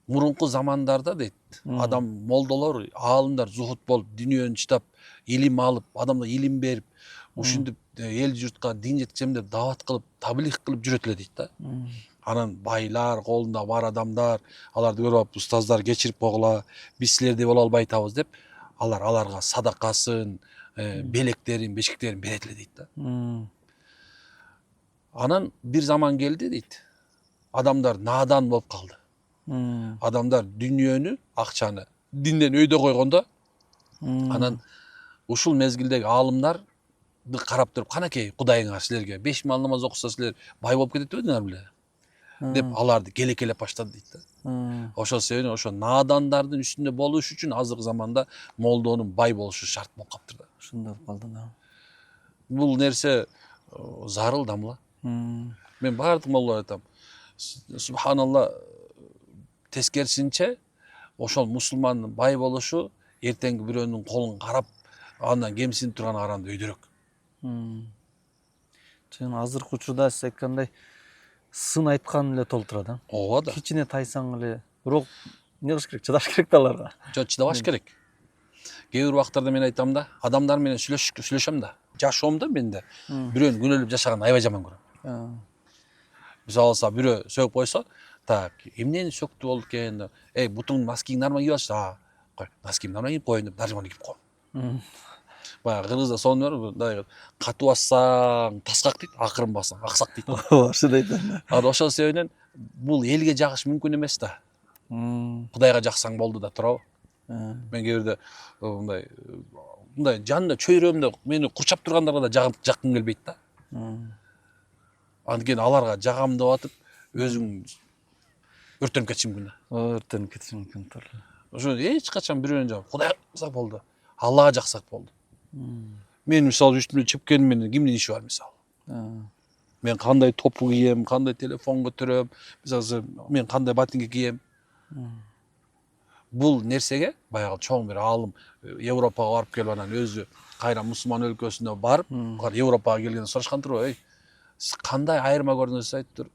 Speaker 1: Мурунку замандарда дейт, адам молдолор, аалымдар зухут болуп, дүйнөнү чыдап, илим алып, адамга илим берип, ушинтип эл журтка дин жеткизем деп даават кылып, таблих кылып жүрөт эле дейт да. Анан байлар, колунда бар адамдар, аларды көрүп алып, устаздар кечирип койгула, биз силердей боло албай атабыз деп, аларга садакасын, белектерин, бешиктерин берет эле дейт да. Анан бир заман келди дейт. Адамдар надан болуп калды. Адамдар дүйнөнү, акчаны динден өйдө койгондо, анан ушул мезгилдеги аалымдарды карап туруп, канакей Кудайыңар силерге 5 мал намаз окуса силер бай болуп кетет өйдүңөр беле деп аларды келекелеп баштады дейт да. Ошол себептен ошо надандардын үстүндө болуш үчүн азыркы заманда молдонун бай болушу шарт болуп калыптыр да.
Speaker 2: Ошондой болуп калды да.
Speaker 1: Бул нерсе зарыл Дамыла. Мен баардык молдолорго айтам. Субханалла, тескерисинче ошол мусулмандын бай болушу эртеңки бирөөнүн колун карап, андан кемсинип турган караганда өйдөрөөк.
Speaker 2: Жана азыркы учурда сиз айткандай сын айткан эле толтура да.
Speaker 1: Ооба да.
Speaker 2: Кичине тайсаң эле, бирок эмне кылыш керек? Чыдаш керек да аларга.
Speaker 1: Чыдабаш керек. Кээ бир убактарда мен айтам да, адамдар менен сүйлөшөм да. Жашоомдо менде бирөөнүн күнөөлөп жашаганын аябай жаман көрөм. Мисалы алса бирөө сөгүп койсо, так, эмнени сөктү болду экен? Бутуң носкиң нормально кийип атышсың. Кой, носкимди нормально кийип коеюн деп даржаман кийип коем. Баягы кыргызда сонун бар, мындай катуу бассаң таскак дейт, акырын бассаң аксак дейт.
Speaker 2: Ошондой да.
Speaker 1: Анан ошол себептен бул элге жагыш мүмкүн эмес да. Кудайга жаксаң болду да турабы? Мен кээ бирде мындай жанында чөйрөмдө мени курчап тургандарга да жаккым келбейт да. Анткени аларга жагам деп атып, өзүң өртөнүп кетишиң мүмкүн да.
Speaker 2: Өртөнүп кетиши мүмкүн туура.
Speaker 1: Ошо эч качан бирөөнү жагып, Кудайга жаксак болду, Аллага жаксак болду. Мен мисалы үстүмө чепкеним менен кимдин иши бар мисалы? Мен кандай топу кием, кандай телефон көтөрөм, мисалы мен кандай ботинке кием. Бул нерсеге баягы чоң бир аалым Европага барып келип анан өзү кайра мусулман өлкөсүнө барып, Европага келгенде сурашкан турбу, сиз кандай айырма көрдүңүз айтыптыр.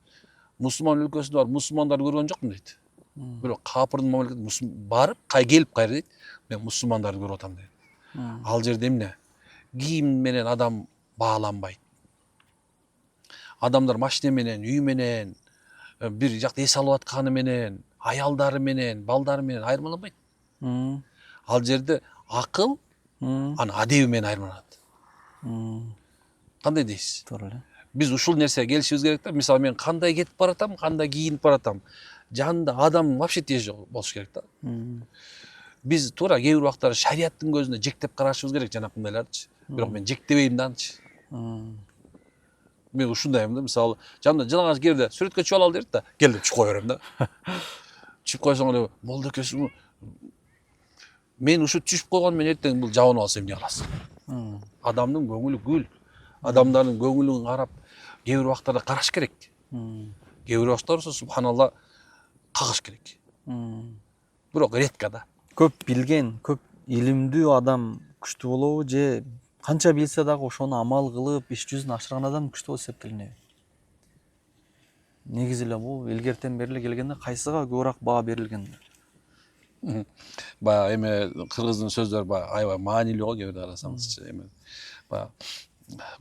Speaker 1: Мусулман өлкөсүндө барып мусулмандарды көргөн жокмун дейт. Бирок капырдын мамлекетине барып, келип кайра дейт, мен мусулмандарды көрүп атам дейт. Ал жерде эмне? Кийим менен адам бааланбайт. Адамдар машина менен, үй менен, бир жакта эс алып атканы менен, аялдары менен, балдары менен айырмаланбайт. Ал жерде акыл анын адеби менен айырмаланат. Кандай дейсиз?
Speaker 2: Туура эле.
Speaker 1: Биз ушул нерсеге келишибиз керек да. Мисалы мен кандай кетип баратам, кандай кийинип баратам. Жанында адам вообще тие жок болуш керек да. Биз туура кээ бир убактар шариаттын көзүндө жектеп карашыбыз керек жанакындайларды. Бирок мен жектебейм да анчы. мен ушундаймын да, мисалы жанымда жылаңаш келди сүрөткө чыгып ал дейт да, кел деп чыгып кое берем да. Чыгып койсоң эле молдо экенсиң, мен ушу түшүп койгон мен эртең бул жабынып алса эмне кыласың? Адамдын көңүлү гүл. Адамдардын көңүлүн карап, кээ бир убактарда караш керек. Кээ бир убактарда субханалла кагыш керек. Бирок редко да.
Speaker 2: Көп билген, көп илимдүү адам күчтүү болобу же канча билсе дагы ошону амал кылып иш жүзүнө ашырган адам күчтүү болуп эсептелинеби? Негизи эле бул илгертен бери эле келгенде кайсыга көбүрөөк баа берилген?
Speaker 1: Баягы эме кыргыздын сөздөр баягы аябай маанилүү го, кээ бирде карасаңызчы. Эме баягы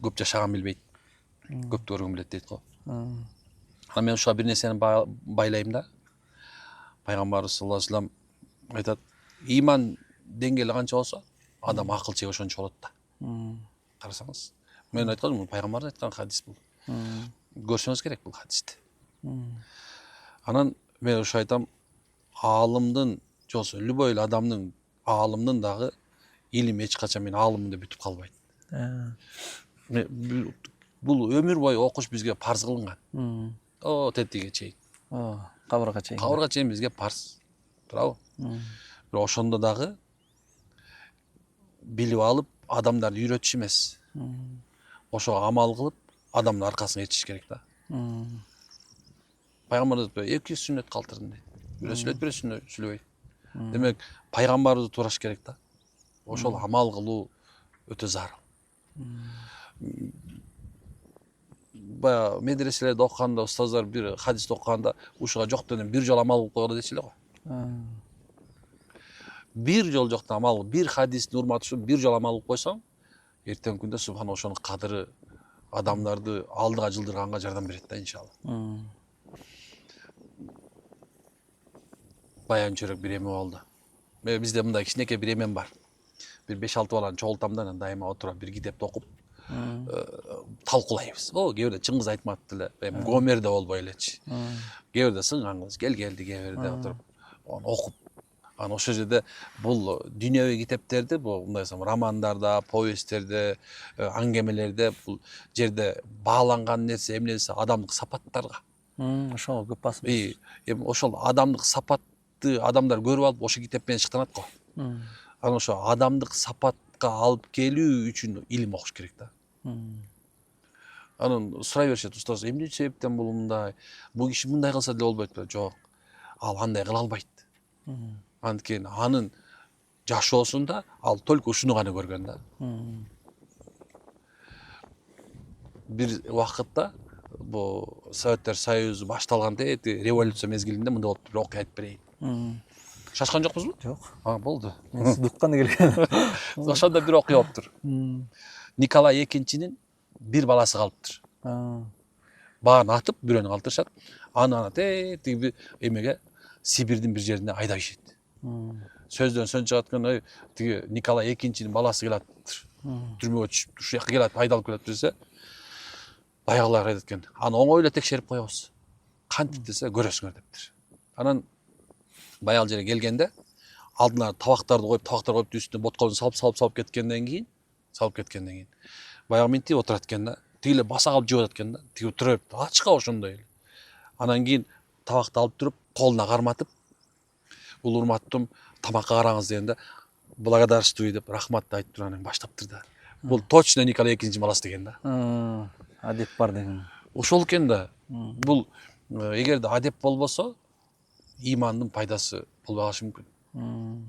Speaker 1: көп жашаган билбейт, көптү көргөн билет дейт го. Анан мен ушуга бир нерсени байлайм да. Пайгамбарыбыз саллаллаху алейхи вассалам айтат, иман деңгээли канча болсо, адам акыл чеги ошончо болот да. Карасаңыз, мен айтканмын, пайгамбардын айткан хадис бул. Көрсөңүз керек бул хадисти. Анан мен ушу айтам, аалымдын жосу любой эле адамдын, аалымдын дагы илим эч качан мен аалыммын деп бүтүп калбайт. Бул өмүр бою окуш бизге парз кылынган. О, тетиге чейин.
Speaker 2: Кабырга чейин.
Speaker 1: Кабырга чейин бизге парз. Туурабы? Бирок ошондо дагы билип алып, адамдарды үйрөтүш эмес. Ошого амал кылып, адамдын аркасына ээрчиш керек да. Пайгамбарыбыз 200 сүннөт калтырдым дейт. Бирөө сүйлөйт, бирөө сүйлөбөйт. Демек, пайгамбарыбызды туураш керек да. Ошол амал кылуу өтө зарыл. Баягы медреселерде окуганда устаздар бир хадисти окуганда ушуга жоктон бир жолу амал кылып койгула дечү эле го. Бир жол жоктон амал, бир хадистин урматы үчүн бир жолу амал кылып койсоң, эртеңки күндө субхан ошонун кадыры адамдарды алдыга жылдырганга жардам берет да, иншалла. Баянчөрөк бир эме болду. Бизде мындай кичинекей бир эмем бар. Бир 5-6 баланы чогултам да, анан дайыма отуруп бир китепти окуп талкуулайбыз. Кээ бирде Чыңгыз Айтматов деле, эми Гомерде болбой элечи. Кээ бирде Сыңган кыз келди, кээ бирде отуруп окуп. Анан ошол жерде бул дүйнөбүй китептерди, бул мындай романдарда, повесттерде, аңгемелерде бул жерде бааланган нерсе эмнеси адамдык сапаттарга.
Speaker 2: Ошого көп басып.
Speaker 1: Эми ошол адамдык сапатты адамдар көрүп алып, ошол китеп менен шыктанат го. Анан ошо адамдык сапатка алып келүү үчүн илим окуш керек да. Анан сурай беришет, устаз, эмне себептен бул мындай? Бул киши мындай кылса деле болбойт беле? Жок. Ал андай кыла албайт. Анткени анын жашоосунда ал только ушуну гана көргөн да. Бир убакытта бул Советтер Союзу башталганда, революция мезгилинде мындай болупту, бир окуя айтып берейин. Шашкан жокпузбу?
Speaker 2: Жок.
Speaker 1: Болду.
Speaker 2: Мен сизди укканы келген.
Speaker 1: Ошондо бир окуя болуптур. Николай экинчинин бир баласы калыптыр. Баарын атып, бирөөнү калтырышат. Аны тиги эмеге Сибирдин бир жерине айдап ишет. Сөздөн сөз чыгат экен, тиги Николай экинчинин баласы келатыптыр. Түрмөгө түшүп, ушул жака келат, айдалып келат десе, баягылар айтат экен, аны оңой эле текшерип коебуз. Кантип десе, көрөсүңөр дептир. Анан баягы жерге келгенде, алдына табактарды коюп үстүнө боткалын салып кеткенден кийин, баягы минтип отурат экен да. Тигиле баса калып жеп атат экен да. Тиги туруп, ачка ошондой эле. Анан кийин табакты алып туруп, колуна карматып, бул урматтым, тамакка караңыз дегенде, благодарствую деп рахматты айтып туруп анан баштаптыр да. Бул точно Николай экинчинин баласы деген да.
Speaker 2: Адеп бар деген.
Speaker 1: Ошол экен да. Бул эгерде адеп болбосо, имандын пайдасы болбой калышы мүмкүн.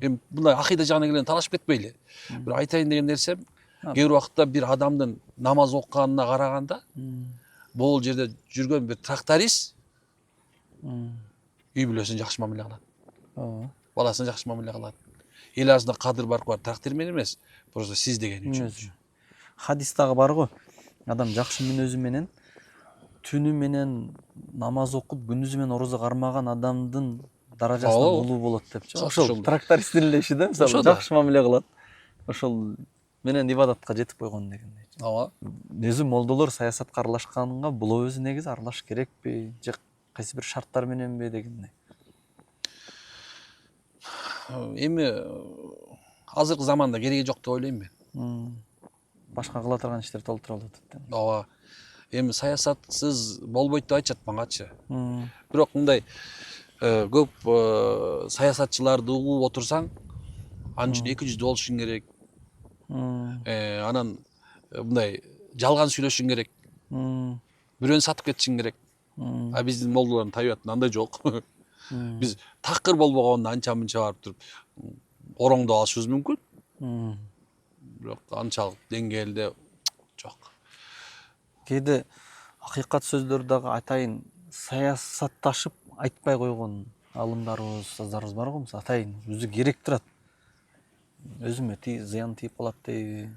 Speaker 1: Эми мындай акыйда жагына келгенде талашып кетпейли. Бир айтайын деген нерсем, кээ бир убакытта бир адамдын намаз окуганына караганда, бул жерде жүргөн бир тракторист үй бүлөсүн жакшы мамиле кылат. Баласын жакшы мамиле кылат. Эл арасында кадыр барк бар, трактор менен эмес, просто сиз деген үчүн.
Speaker 2: Хадистагы бар го. Адам жакшы мүнөзү менен түнү менен намаз окуп, күндүзү менен орозо кармаган адамдын даражасынан улуу болот депчи. Ошол трактористтин эле иши да, мисалы жакшы мамиле кылат. Ошол менен ибадатка жетип койгон дегендей.
Speaker 1: Ооба.
Speaker 2: Өзү молдолор саясатка аралашканга бул өзү негизи аралаш керекпи, же кайсы бир шарттар мененби дегендей.
Speaker 1: Эми азыркы заманда кереги жок деп ойлойм мен.
Speaker 2: Башка кыла турган иштер толтура алат деп.
Speaker 1: Ооба. эми саясатсыз болбойт деп айтышат мангачы. Бирок мындай көп саясатчыларды угуп отурсаң, анын үчүн 200 болушуң керек. Анан мындай жалган сүйлөшүң керек. Бирөөнү сатып кетишиң керек. А биздин молдолордун табиятында андай жок. Биз такыр болбогондо анча мынча барып туруп ороңдоп алышыбыз мүмкүн. Бирок анчалык деңгээлде жок.
Speaker 2: Кээде акыйкат сөздөр дагы атайын саясатташып айтпай койгон алымдарыбыз, устаздарыбыз бар го, мисалы атайын өзү керек турат. Өзүмө зыян тийип калат дейби,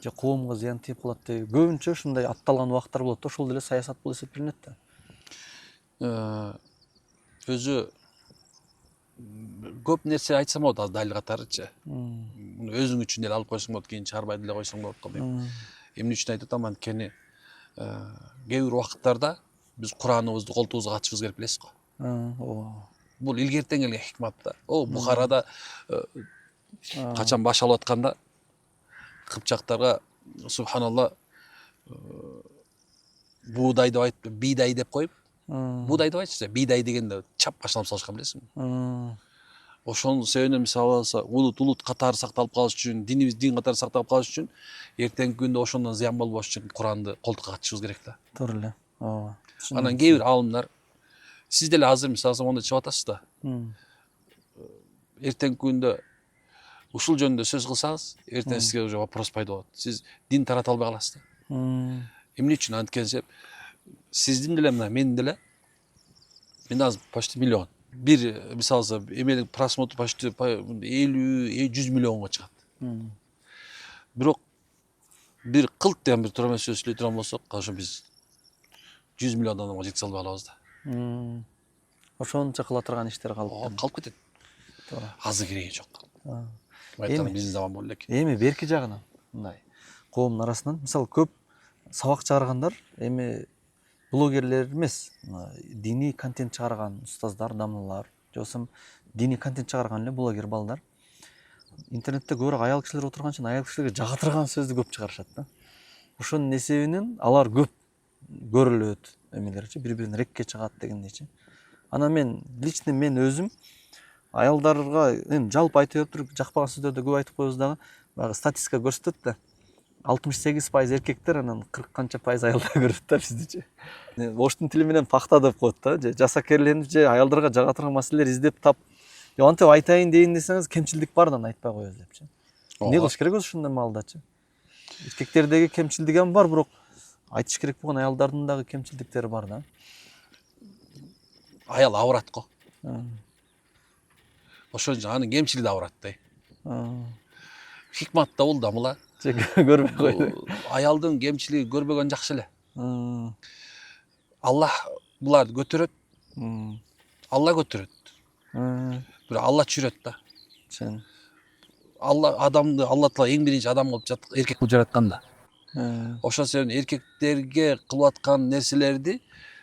Speaker 2: же коомго зыян тийип калат дейби. Көбүнчө ушундай атталган убактар болот да, ошол деле саясат болуп эсептелинет да.
Speaker 1: Өзү көп нерсе айтсам болот азыр дайыл катарычы. Муну өзүң үчүн эле алып койсоң болот, кийин чыгарбай деле койсоң болот го дейм. Эмне үчүн айтып атам анткени кээ бир убакыттарда биз Кураныбызды колтугубузга катышыбыз керек, билесиз го.
Speaker 2: Ооба.
Speaker 1: Бул илгертен келген хикмат да. Бухарада качан баш алып атканда кыпчактарга субханалла буудай деп айтып, бидай деп коюп, буудай деп айтышты, бидай дегенде чап башын алып салышкан, билесиңби? Ошонун себебинен мисалы улут катары сакталып калыш үчүн, динибиз дин катары сакталып калыш үчүн эртеңки күндө ошондон зыян болбош үчүн Куранды колтукка катышыбыз керек да.
Speaker 2: Туура эле. Ооба.
Speaker 1: Анан кээ бир алымдар, сиз деле азыр мисалы монда чыгып атасыз да. Эртеңки күндө ушул жөнүндө сөз кылсаңыз, эртең сизге уже вопрос пайда болот. Сиз дин тарата албай каласыз да. Эмне үчүн? Анткени сиздин деле мына менин деле азыр почти миллион. Бир мисалы эмелик просмотр почти 50-100 миллионго чыгат. Бирок бир кылт деген бир туура эмес сөз сүйлөй турган болсок, ошо биз 100 миллион адамга жеткизе албай калабыз да.
Speaker 2: Ошончо кыла турган иштер калып
Speaker 1: кетет.
Speaker 2: Туура.
Speaker 1: Азыр кереги жок. Айткан биздин заман болуп элек.
Speaker 2: Эми берки жагынан мындай коомдун арасынан мисалы көп сабак чыгаргандар эми блогерлер эмес, диний контент чыгарган устаздар, дамлылар, же болбосо диний контент чыгарган эле блогер балдар интернетте көбүрөөк аял кишилер отурган үчүн аял кишилерге жага турган сөздү көп чыгарышат да. Ошонун эсебинен алар көп көрүлөт, эмелерчи бири-бирин рекке чыгат дегендейчи. Анан мен өзүм аялдарга эми жалпы айтып өтүп жакпаган сөздөрдү көп айтып коебуз дагы, баягы статистика көрсөтөт да. 68% эркектер, анан 40 канча пайыз аялдар көрөт да биздичи. Оштун тили менен пахта деп коет да, же жасакерленип, же аялдарга жага турган маселелер издеп тап. Антип айтайын дейин десеңиз, кемчилдик бар да, айтпай коебуз депчи. Эмне кылыш керек өзү ушундай маалдачы? Эркектердеги кемчилдик ham бар, бирок айтыш керек болгон аялдардын дагы кемчилдиктери бар да.
Speaker 1: Аял авырат го. Ошон үчүн анын кемчилиги да авырат да. Хикмат да бул да мыла.
Speaker 2: Көрбөй койду.
Speaker 1: Аялдын кемчилиги көрбөгөн жакшы эле. Аллах буларды көтөрөт. Алла көтөрөт. Бирок Алла түшүрөт да. Адамды Алла Таала эң биринчи адам кылып эркек кылып жараткан да. Ошол себептен эркектерге кылып аткан нерселерди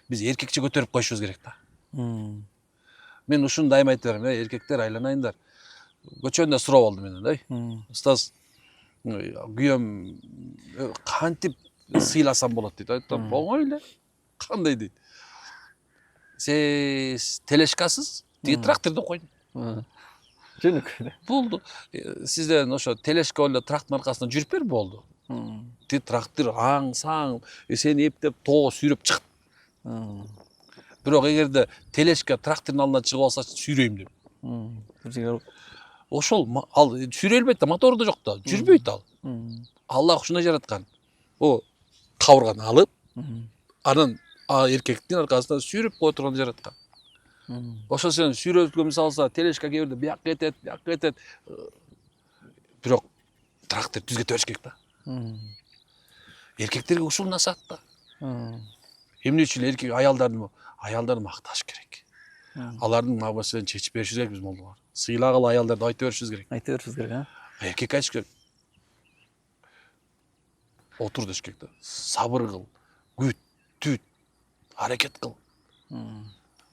Speaker 1: биз эркекче көтөрүп коюшубуз керек да. Мен ушуну дайыма айтып берем, эркектер айланайындар. Көчөндө суроо болду менен да. Устаз, күйөөм кантип сыйласам болот дейт. Айттым, оңой эле. Кандай дейт. Сиз телешкасыз, тиги тракторду койдум.
Speaker 2: Жөнөкөй.
Speaker 1: Болду. Сизден ошо телешка эле трактордун аркасында жүрүп бер, болду. Тиги трактор аң-саң сени эптеп тоого сүйрөп чыгат. Бирок эгерде телешка трактордун алдына чыгып алса, сүйрөйм деп. Ошол ал сүйрөй албайт да, мотору да жок да, жүрбөйт ал. Аллах ушундай жараткан. О кабырганы алып, анан эркектин аркасынан сүйрөп кое турган жараткан. Ошол сен сүйрөткө мисалы телешка кээ бирде бияка кетет. Бирок трактор түз кете бериш керек да. Эркектерге ушул насаат да. Эмне үчүн эркек аялдарды макташ керек. Алардын маселени чечип беришибиз керек биз молдолор. Сыйлагыл аялдарды айта беришибиз керек. Эркек айтыш керек. Отур деш керек да. Сабыр кыл, күт, түт, аракет кыл.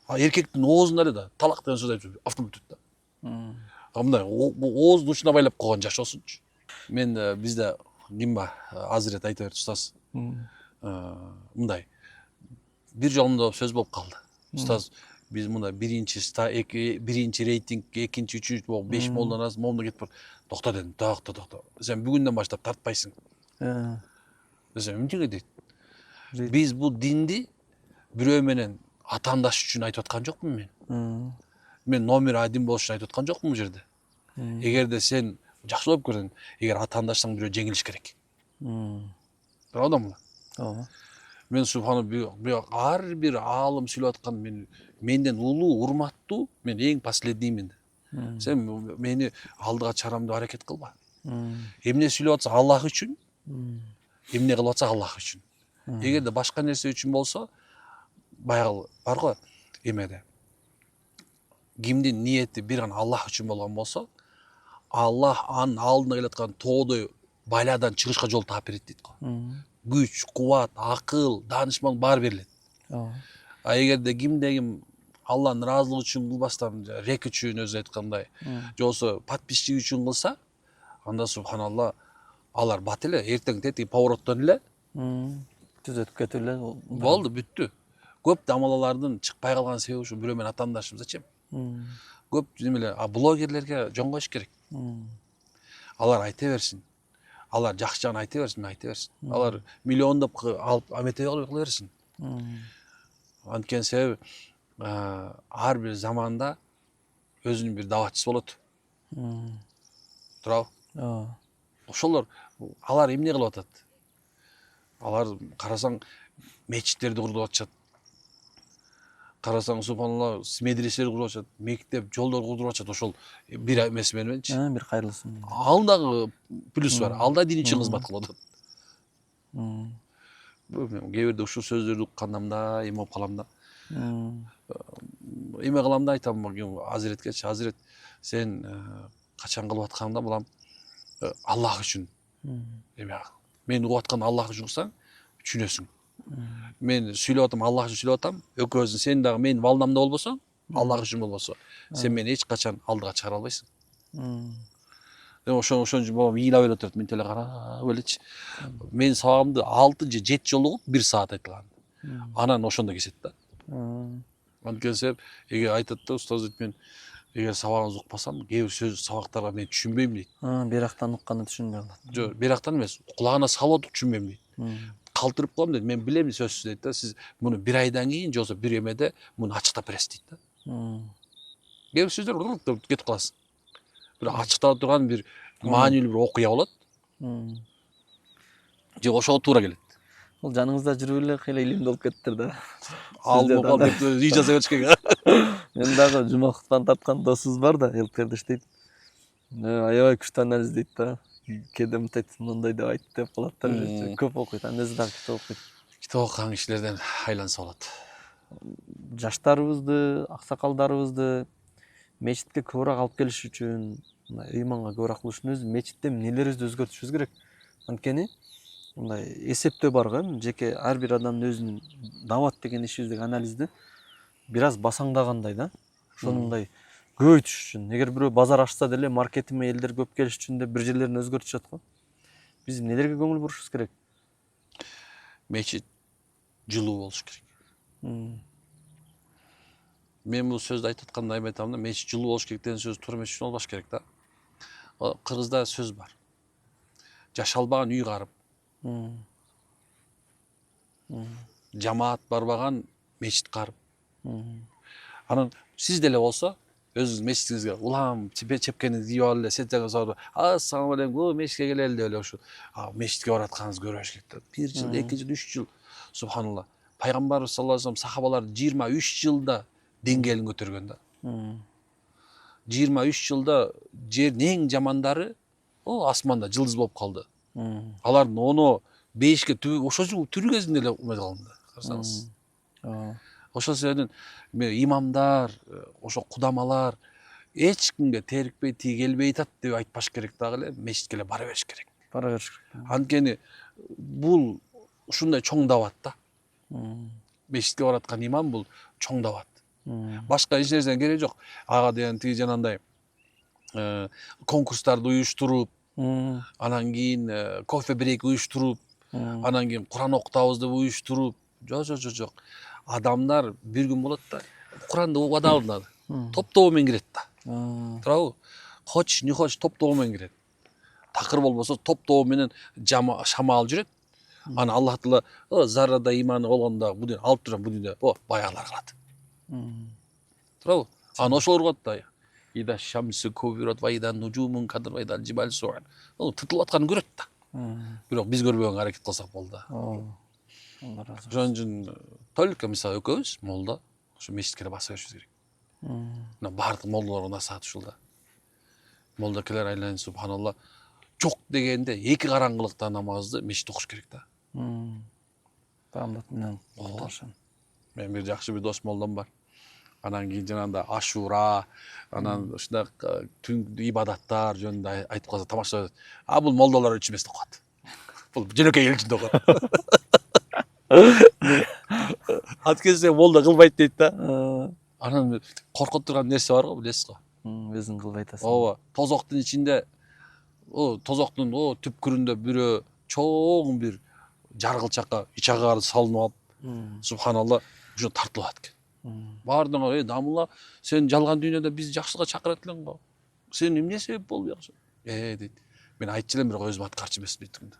Speaker 1: Эркектин оозунда эле да талак деген сөз айтып автомат өтөт да. Мындай ооздун учуна байлап койгон жашоосунчу. Мен бизде ким бар? Азырет айта берди устаз. мындай бир жолунда сөз болуп калды. Устаз, биз мына биринчи рейтинг, экинчи, үчүнчү болуп 5 молдон аз момду кетип бар. Токто дедим. Токто. Сен бүгүндөн баштап тартпайсың. Десем, эмнеге дейт? Биз бул динди бирөө менен атаандаш үчүн айтып аткан жокмун мен. Мен номер 1 болуш үчүн айтып аткан жокмун бул жерде. Эгерде сен жакшылап көрсөң, эгер атаандашсаң бирөө жеңилиш керек. Правдамы?
Speaker 2: Ооба.
Speaker 1: Мен субханалла ар бир аалым сүйлөп аткан менден улуу, урматтуу, мен эң последниймин. Сен мени алдыга чыгарам деп аракет кылба. Эмне сүйлөп атса Аллах үчүн, эмне кылып атса Аллах үчүн. Эгерде башка нерсе үчүн болсо, баягы бар го эмеде. Кимдин ниети бир гана Аллах үчүн болгон болсо, Аллах анын алдына келаткан тоодой баладан чыгышка жол таап берет дейт го. Güç, кубат, акыл, даанышман баары берилет. А эгерде кимде-ким Алланын ыраазылыгы үчүн кылбастан, рек үчүн өзү айткандай, же болбосо подписчик үчүн кылса, анда субханалла алар бат эле, эртең тетиги повороттон эле
Speaker 2: Түзөтүп кетип эле
Speaker 1: болду, бүттү. Көп дамалалардын чыкпай калган себеби ушу бирөө менен атаандашым зачем? Көп немелер, блогерлерге жон коюш керек. Алар айта берсин. Алар жакшы жагын айта берсин, айта берсин. Алар миллиондоп алып амете кыла берсин. Анткени себеби ар бир заманда өзүнүн бир даватчысы болот. Туурабы? Ошолор алар эмне кылып атат? Алар карасаң мечиттерди куруп атышат. Карасаң субханалла медреселер куруп атышат, мектеп, жолдор куруп атышат. Ошол бир эмеси мененчи.
Speaker 2: Бир кайрылысын.
Speaker 1: Ал дагы плюс бар. Ал да дин үчүн кызмат кылып атат. Кээ бирде ушул сөздөрдү укканда мындай эме болуп калам да. Эме кылам да, айтам азиреткечи, азирет, сен качан кылып атканыңда булам Аллах үчүн. Эме мен угуп аткан Аллах үчүн кылсаң, түшүнөсүң. Мен сүйлөп атам, Аллах үчүн сүйлөп атам. Экөөбүздүн сен дагы менин валдамда болбосоң, Аллах үчүн болбосо, сен мени эч качан алдыга чыгара албайсың. Ошон үчүн болом ыйлап эле турат, мен деле карап элечи. Мен сабагымды 6 же 7 жолу угуп 1 саат айтылган. Анан ошондо кесет да. Анткени себеп, эгер айтат да устаз, мен эгер сабагыңызды укпасам, кээ бир сөз сабактарга мен түшүнбөйм дейт.
Speaker 2: Бирактан укканды түшүнбөй калат.
Speaker 1: Жок, бирактан эмес, кулагына салып атып түшүнбөйм дейт. Калтырып коем дейт. Мен билем сөзсүз дейт да. Сиз муну 1 айдан кийин же болбосо 1 эмеде муну ачыктап бересиз дейт да. Кээ бир сөздөр кетип каласың. Бир ачыктала турган бир маанилүү бир окуя болот. Же ошого туура келет.
Speaker 2: Ол жаныңызда жүрүп эле кыйла илимдүү болуп кеттир да.
Speaker 1: Ал деп үй жаза бериш керек.
Speaker 2: Мен дагы жумактан тарткан досубуз бар да, Элтерде иштейт. Аябай күчтүү анализ дейт да. Кээде мынтайт, мындай деп айт деп калат да. Көп окуйт, анысы дагы китеп окуйт.
Speaker 1: Китеп окуган кишилерден айланса болот.
Speaker 2: Жаштарыбызды, аксакалдарыбызды мечитке көбүрөөк алып келиш үчүн, ыйманга көбүрөөк кылыш үчүн мечитте эмнелерибизди өзгөртүшүбүз керек. Анткени мындай эсептөө бар го, жеке ар бир адамдын өзүнүн дават деген ишибиздеги анализди бир аз басаңдагандай да. Ошону мындай көбөйтүш үчүн, эгер бирөө базар ачса деле маркетингме элдер көп келиш үчүн деп бир жерлерин өзгөртүшөт го. Биз эмнелерге көңүл бурушубуз керек?
Speaker 1: Мечит жылуу болуш керек. Мен бул сөздү айтып атканда айтам да, мечит жылуу болуш керек деген сөз туура эмес үчүн болбош керек да. Кыргызда сөз бар. Жашалбаган үй карып. Жамаат барбаган мечит карып. Анан сиз деле болсо, өзүңүз мечитиңизге улам чепкениңизди кийип алып эле, сетеңизди салып, ассалам алейкум, мечитке келели деп эле ошо мечитке баратканыңызды көрбөш керек да. 1 жыл, 2 жыл, 3 жыл. Субханалла. Пайгамбарыбыз саллаллаху алейхи вассалам сахабалар 23 жылда деңгээлин көтөргөн да. 23 жылда жердин эң жамандары асманда жылдыз болуп калды. Алардын 10-о 5ке ошо түр кезинде эле умет калды. Карасаңыз. Ошол себептен имамдар, ошо кудамалар эч кимге терикпей, тигелбей атат деп айтпаш керек дагы эле, мечитке эле бара бериш керек.
Speaker 2: Бара бериш керек.
Speaker 1: Анткени бул ушундай чоң дават да. Мечитке бараткан имам бул чоң дават. Башка эч нерсенин кереги жок. Ага деген тиги жанагындай конкурстарды уюштуруп, анан кийин кофе брейк уюштуруп, Анан кийин Куран окутабыз деп уюштуруп, жок. Адамдар бир күн болот да, Куранды убада алынады. Топтоо менен кирет да. Туурабы? Хоч, не хоч топтоо менен кирет. Такыр болбосо топтоо менен шамал жүрөт. Аны Аллах Таала заррада иманы болгондо бу дүйнө алып турам, бу дүйнө баягылар кылат. Туурабы? Аны ошолор кылат да. Ида шамсы кубират ва ида нужумун кадр ва ида жибал суан. Ол тытылып атканын көрөт да. Бирок биз көрбөгөн аракет кылсак болду.
Speaker 2: Алла разы болсун.
Speaker 1: Ошон үчүн только мисалы экөөбүз молда ошо мечитке баса беришибиз керек. Мына бардык молдаларга насаат ушул да. Молдакелер айланып субханалла жок дегенде эки караңгылыкта намазды мечитте окуш керек да.
Speaker 2: Таамдат менен.
Speaker 1: Мен бир жакшы бир дос молдом бар. Анан кийин жанагындай Ашура, анан ушундай түн ибадаттар жөнүндө айтып калса тамаша. Бул молдалар үчүн эмес деп коет. Бул жөнөкөй эл үчүн деп коет. Аткезсе молда кылбайт дейт да. Анан коркуп турган нерсе бар го, билесиз го.
Speaker 2: Өзүң кылбай атасың.
Speaker 1: Ооба, тозоктун ичинде, тозоктун түпкүрүндө бирөө чоң бир жаргылчакка ичагары салынып алып, субханалла, ушу тартылып атат экен. Бардыңа, дамыла, сен жалган дүйнөдө биз жакшылыкка чакырат элең го. Сен эмне себеп болуп жакшы? Дейт. Мен айтчу элем, бирок өзүм аткарчу эмесмин дейт.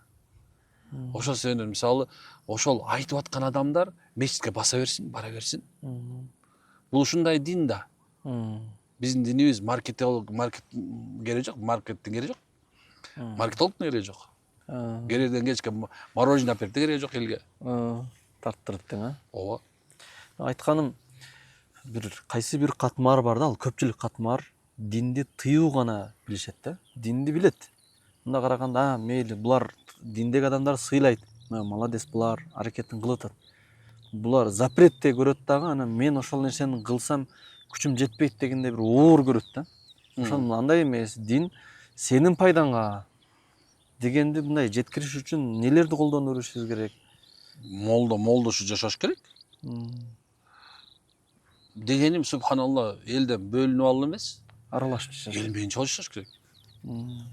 Speaker 1: Ошол себептен мисалы, ошол айтып аткан адамдар мечитке баса берсин, бара берсин. Бул ушундай дин да. Биздин динибиз маркетинг кереги жок, маркетологдун кереги жок. Керерден кечке мороженое алып берди кереги жок элге.
Speaker 2: Тарттырып тең,
Speaker 1: Ооба.
Speaker 2: Айтканым, кайсы бир катмар бар да, ал көпчүлүк катмар динди тыюу гана билишет да. Динди билет. Мында караганда, мейли, булар диндеги адамдар сыйлайт. Молодец, булар аракетин кылып атат. Булар запретте көрөт дагы, анан мен ошол нерсени кылсам күчүм жетпейт дегенде бир оор көрөт да. Ошон андай эмес, дин сенин пайдаңа дегенди мындай жеткириш үчүн нелерди колдонуп беришибиз керек?
Speaker 1: Молдошу жашаш керек. Дегеним субханалла, элден бөлүнүп алып эмес,
Speaker 2: Аралашып жашаш.
Speaker 1: эл менен жашаш керек.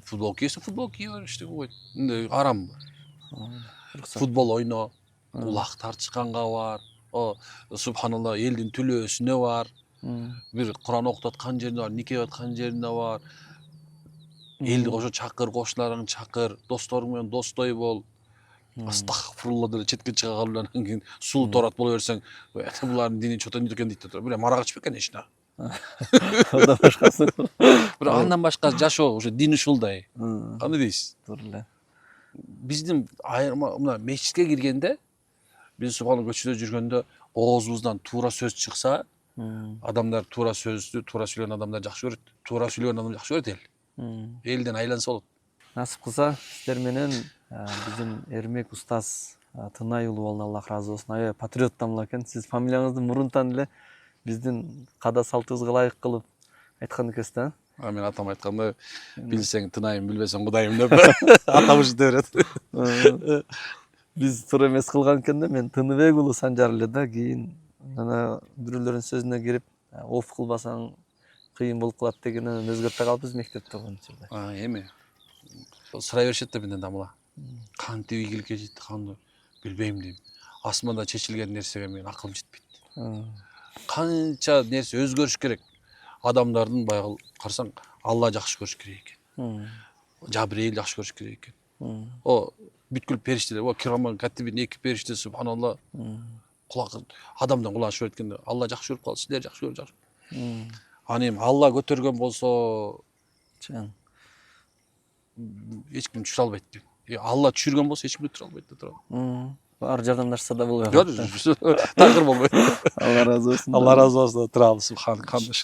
Speaker 1: Футбол кийсе футбол кие бер, иштеп койт. Мындай арам. Футбол ойно, улак тартышканга бар. Субханалла, элдин түлөөсүнө бар. Бир Куран окутуп аткан жеринде бар, нике аткан жеринде бар. Элди ошо чакыр, кошуналарың чакыр, досторуң менен достой бол. Астагфирулла деп четке чыга калып анан кийин суу торат боло берсең, булардын дини чотон экен дейт да. Бир мара качып экен ишина.
Speaker 2: Одан башкасы.
Speaker 1: Бирок андан башка жашоо ушу дин ушулдай. Кандай дейсиз?
Speaker 2: Туура эле.
Speaker 1: Биздин айырма мына мечитке киргенде, биз субханалла көчөдө жүргөндө оозубуздан туура сөз чыкса, адамдар туура сөздү, туура сүйлөгөн адамдар жакшы көрөт. Туура сүйлөгөн адам жакшы көрөт эл. Элден айланса болот.
Speaker 2: Насип кылса сиздер менен биздин Эрмек устаз Тынай уулу болду, Аллах ыраазы болсун. Аябай патриот тамла экен. Сиз фамилияңызды мурунтан эле биздин када салтыбызга ылайык кылып айткан экенсиз да.
Speaker 1: Мен атам айтканда, билсең Тынайым, билбесең Кудайым деп атабыз берет.
Speaker 2: Биз туура эмес кылган экен да, мен Тыныбек уулу Санжар эле да, кийин жана бирөөлөрдүн сөзүнө кирип, оф кылбасаң кыйын болуп калат дегенен өзгөртө калыппыз мектепте болгон учурда.
Speaker 1: Эми сурай беришет да менден дамыла. Кантип ийгиликке жетти, кандай билбейм дейм. Асманда чечилген нерсеге менин акылым жетпейт. Канча нерсе өзгөрүш керек. Адамдардын баягы карасаң Алла жакшы көрүш керек экен. Жабирейил жакшы көрүш керек экен. Бүткүл периштелер, Кираман Катибин эки периште субханалла адамдан кулашып өткөндө Алла жакшы көрүп калды, силер жакшы көрүп. Аны эми Алла көтөргөн болсо, эч ким түшүрө албайт дейм. Алла түшүргөн болсо эч ким түшүрө албайт да турат.
Speaker 2: Ар жардамдашса да болбой калат.
Speaker 1: Такыр болбойт.
Speaker 2: Алла ыраазы болсун.
Speaker 1: Алла ыраазы болсун. Турабыз субхан, кандай